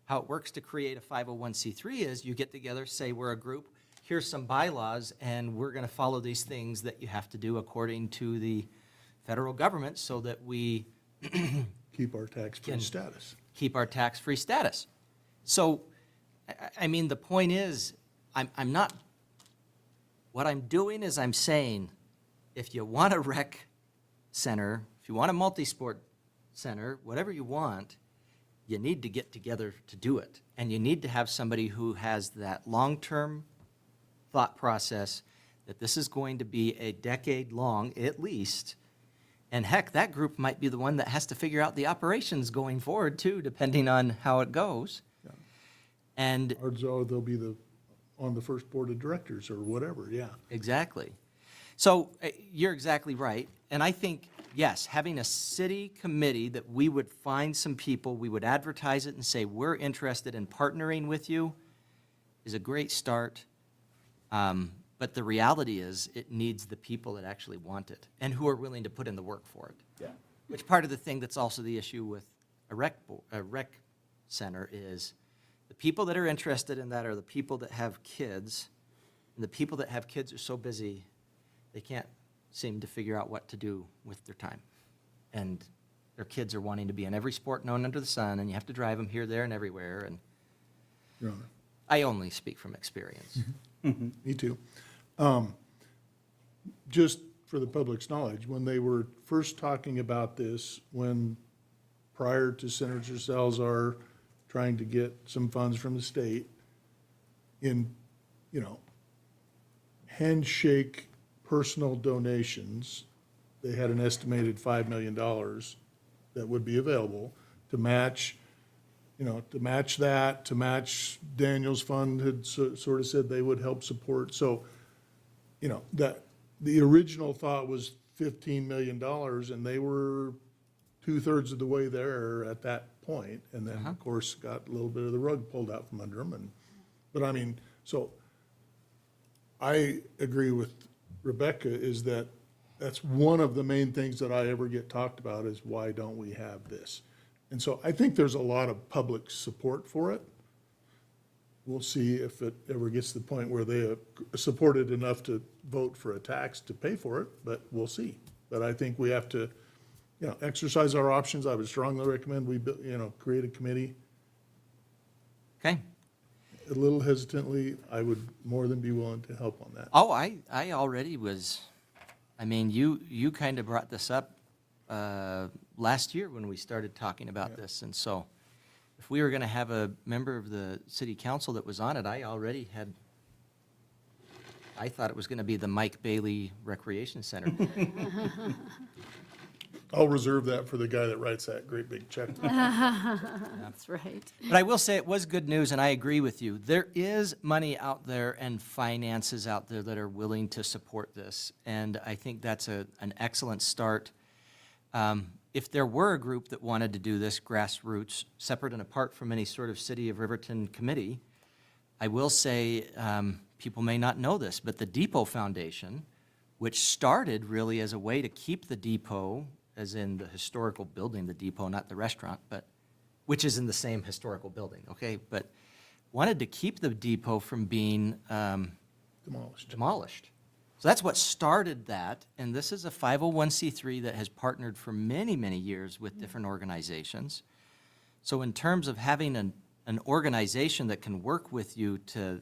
How it works to create a 501c3 is you get together, say, we're a group, here's some bylaws, and we're going to follow these things that you have to do according to the federal government so that we Keep our tax-free Can- status. keep our tax-free status. So, I mean, the point is, I'm not, what I'm doing is I'm saying, if you want a rec center, if you want a multi-sport center, whatever you want, you need to get together to do it. And you need to have somebody who has that long-term thought process that this is going to be a decade-long, at least. And heck, that group might be the one that has to figure out the operations going forward too, depending on how it goes. Yeah. And Or so they'll be on the first board of directors or whatever, yeah. exactly. So you're exactly right. And I think, yes, having a city committee that we would find some people, we would advertise it and say, we're interested in partnering with you is a great start. But the reality is it needs the people that actually want it and who are willing to put in the work for it. Yeah. Which part of the thing that's also the issue with a rec center is the people that are interested in that are the people that have kids. And the people that have kids are so busy, they can't seem to figure out what to do with their time. And their kids are wanting to be in every sport known under the sun, and you have to drive them here, there, and everywhere. And Your Honor. I only speak from experience. Me too. Just for the public's knowledge, when they were first talking about this, prior to Senator Salazar trying to get some funds from the state, in, handshake personal donations, they had an estimated $5 million that would be available to match, to match Daniel's fund had sort of said they would help support. So, that, the original thought was $15 million, and they were 2/3 of the way there at that point, and then, of course, got a little bit of the rug pulled out from under them, but I mean, so I agree with Rebecca, is that that's one of the main things that I ever get talked about is why don't we have this? And so I think there's a lot of public support for it. We'll see if it ever gets to the point where they support it enough to vote for a tax to pay for it, but we'll see. But I think we have to, exercise our options. I would strongly recommend we, create a committee. Okay? A little hesitantly, I would more than be willing to help on that. Oh, I already was, I mean, you kind of brought this up last year when we started talking about this. And so if we were going to have a member of the city council that was on it, I thought it was going to be the Mike Bailey Recreation Center. I'll reserve that for the guy that writes that great big check. That's right. But I will say it was good news, and I agree with you. There is money out there and finances out there that are willing to support this, and I think that's an excellent start. If there were a group that wanted to do this grassroots, separate and apart from any sort of City of Riverton committee, I will say, people may not know this, but the Depot Foundation, which started really as a way to keep the depot, as in the historical building, the depot, not the restaurant, but, which is in the same historical building, okay? But wanted to keep the depot from being demolished. So that's what started that, and this is a 501c3 that has partnered for many, many years with different organizations. So in terms of having an organization that can work with you to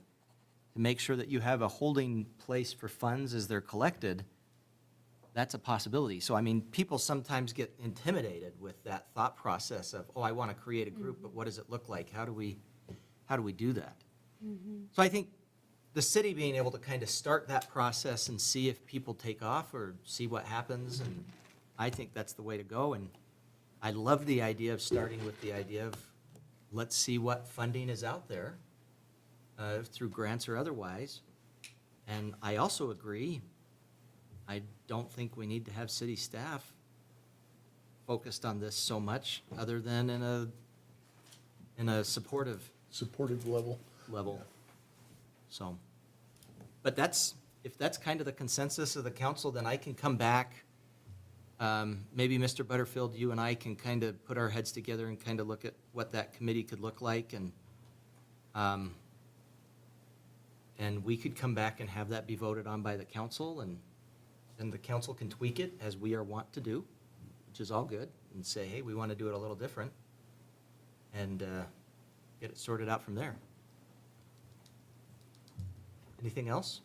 make sure that you have a holding place for funds as they're collected, that's a possibility. So, I mean, people sometimes get intimidated with that thought process of, oh, I want to create a group, but what does it look like? How do we do that? So I think the city being able to kind of start that process and see if people take off or see what happens, and I think that's the way to go. And I love the idea of starting with the idea of, let's see what funding is out there, through grants or otherwise. And I also agree, I don't think we need to have city staff focused on this so much, other than in a supportive level. So, but if that's kind of the consensus of the council, then I can come back. Maybe Mr. Butterfield, you and I can kind of put our heads together and kind of look at what that committee could look like, and we could come back and have that be voted on by the council, and then the council can tweak it as we are wont to do, which is all good, and say, hey, we want to do it a little different, and get it sorted out from there. Anything else?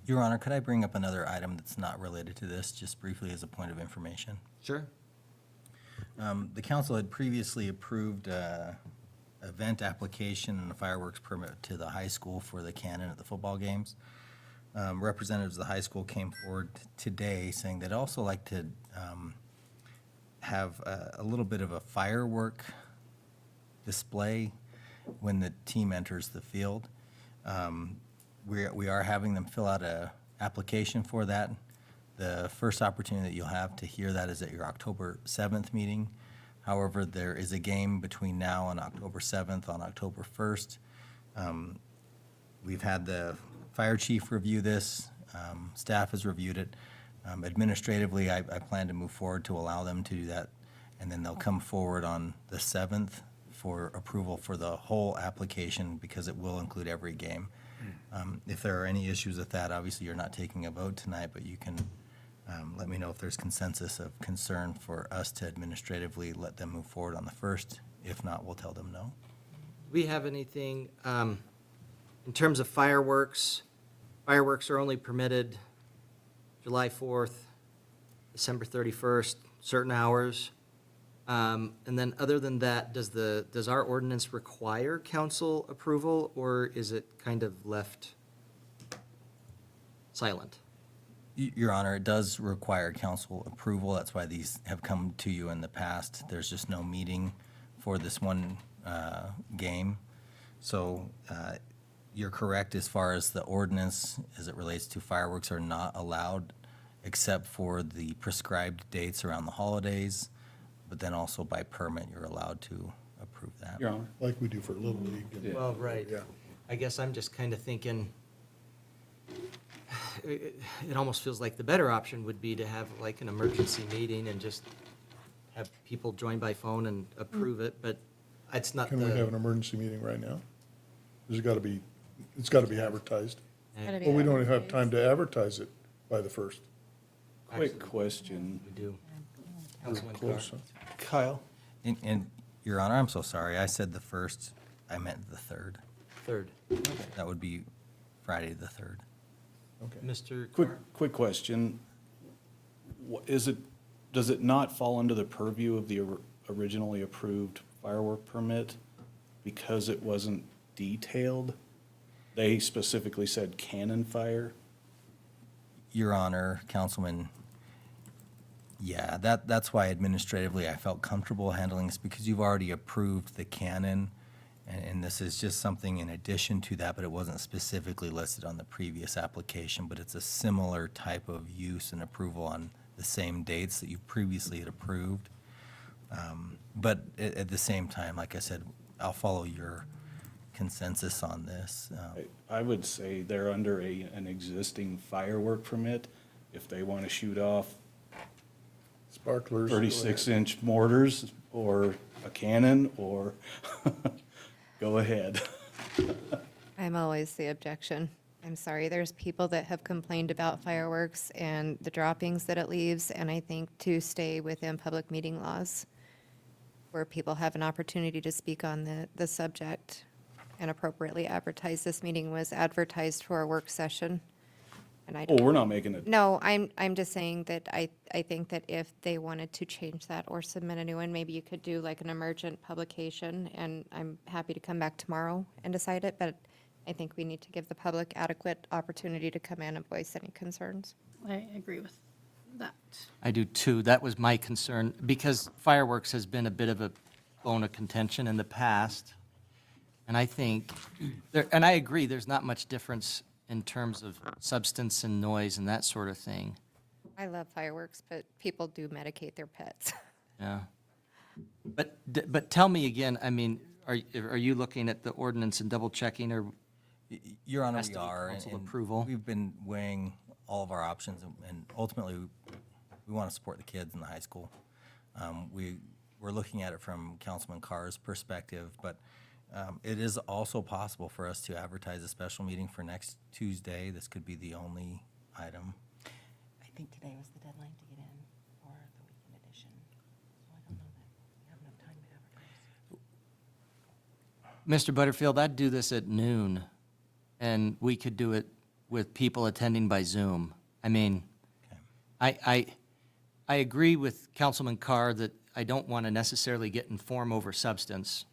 Your Honor, could I bring up another item that's not related to this, just briefly as a point of information? Sure. The council had previously approved event application and a fireworks permit to the high school for the cannon at the football games. Representatives of the high school came forward today saying they'd also like to have a little bit of a firework display when the team enters the field. We are having them fill out a application for that. The first opportunity that you'll have to hear that is at your October 7th meeting. However, there is a game between now and October 7th on October 1st. We've had the fire chief review this. Staff has reviewed it. Administratively, I plan to move forward to allow them to do that, and then they'll come forward on the 7th for approval for the whole application, because it will include every game. If there are any issues with that, obviously you're not taking a vote tonight, but you can let me know if there's consensus of concern for us to administratively let them move forward on the 1st. If not, we'll tell them no. Do we have anything, in terms of fireworks? Fireworks are only permitted July 4th, December 31st, certain hours. And then other than that, does our ordinance require council approval, or is it kind of left silent? Your Honor, it does require council approval. That's why these have come to you in the past. There's just no meeting for this one game. So you're correct as far as the ordinance as it relates to fireworks are not allowed except for the prescribed dates around the holidays, but then also by permit, you're allowed to approve that. Your Honor. Like we do for Little League. and- Well, right. Yeah. I guess I'm just kind of thinking, it almost feels like the better option would be to have like an emergency meeting and just have people join by phone and approve it, but it's not Can we have an the. emergency meeting right now? It's got to be advertised. Gotta be Well, we don't even have advertised. time to advertise it by the 1st. Quick question. We do. Councilman Carr. Close, huh? Kyle? And Your Honor, I'm so sorry. I said the 1st. I meant the 3rd. Third. That would be Friday the 3rd. Okay. Mr. Quick, Carr? quick question. Does it not fall under the purview of the originally approved firework permit because it wasn't detailed? They specifically said cannon fire. Your Honor, Councilman, Yeah, that's why administratively I felt comfortable handling this, because you've already approved the canon, and this is just something in addition to that, but it wasn't specifically listed on the previous application, but it's a similar type of use and approval on the same dates that you previously had approved. But at the same time, like I said, I'll follow your consensus on this. I would say they're under an existing firework permit. If they want to shoot off Sparklers. go ahead. 36-inch mortars or a cannon, or go ahead. I'm always the objection. I'm sorry, there's people that have complained about fireworks and the droppings that it leaves, and I think to stay within public meeting laws, where people have an opportunity to speak on the subject and appropriately advertise. This meeting was advertised for a work session, and I Oh, don't. we're not making it. No, I'm just saying that I think that if they wanted to change that or submit a new one, maybe you could do like an emergent publication, and I'm happy to come back tomorrow and decide it, but I think we need to give the public adequate opportunity to come in and voice any concerns. I agree with that. I do too. That was my concern, because fireworks has been a bit of a bone of contention in the past. And I think, and I agree, there's not much difference in terms of substance and noise and that sort of thing. I love fireworks, but people do medicate their pets. Yeah. But tell me again, I mean, are you looking at the ordinance and double checking, or Your Honor, Has we to be are. council and approval. We've been weighing all of our options, and ultimately, we want to support the kids in the high school. We're looking at it from Councilman Carr's perspective, but it is also possible for us to advertise a special meeting for next Tuesday. This could be the only item. I think today was the deadline to get in for the weekend edition. So I don't know that we have enough time to advertise. Mr. Butterfield, I'd do this at noon, and we could do it with people attending by Zoom. I mean, Okay. I agree with Councilman Carr that I don't want to necessarily get in form over substance,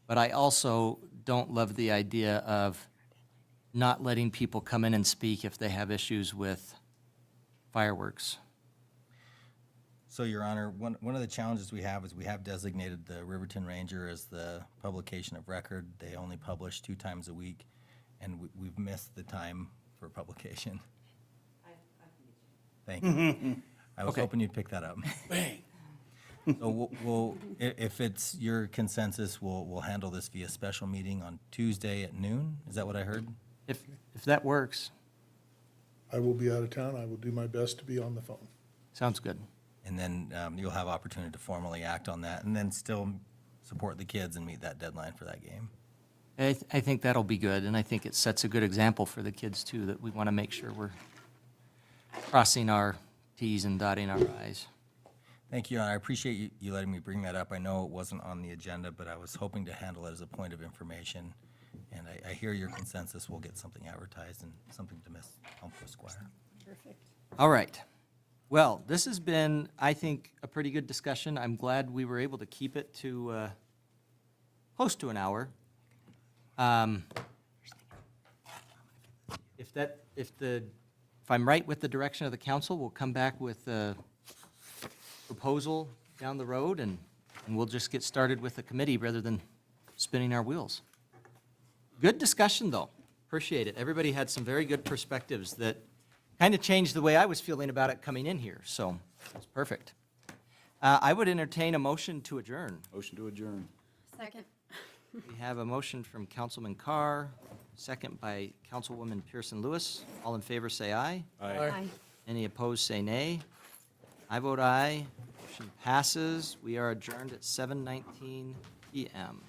but I also don't love the idea of not letting people come in and speak if they have issues with fireworks. So, Your Honor, one of the challenges we have is we have designated the Riverton Ranger as the publication of record. They only publish 2 times a week, and we've missed the time for publication. Thank you. I was Okay. hoping you'd pick that up. Bang. So if it's your consensus, we'll handle this via special meeting on Tuesday at noon? Is that what I heard? If that works, I will be out of town. I will do my best to be on the phone. sounds good. And then you'll have opportunity to formally act on that, and then still support the kids and meet that deadline for that game. I think that'll be good, and I think it sets a good example for the kids, too, that we want to make sure we're crossing our Ts and dotting our Is. Thank you, Your Honor. I appreciate you letting me bring that up. I know it wasn't on the agenda, but I was hoping to handle it as a point of information. And I hear your consensus. We'll get something advertised and something to Miss Elmquist Squire. Perfect. All right. Well, this has been, I think, a pretty good discussion. I'm glad we were able to keep it to close to an hour. If I'm right with the direction of the council, we'll come back with a proposal down the road, and we'll just get started with the committee rather than spinning our wheels. Good discussion, though. Appreciate it. Everybody had some very good perspectives that kind of changed the way I was feeling about it coming in here, so it's perfect. I would entertain a motion to adjourn. Motion to adjourn. Second. We have a motion from Councilman Carr, second by Councilwoman Pearson Lewis. All in favor, say aye. Aye. Any opposed, say nay. I vote aye. Motion passes. We are adjourned at 7:19 PM.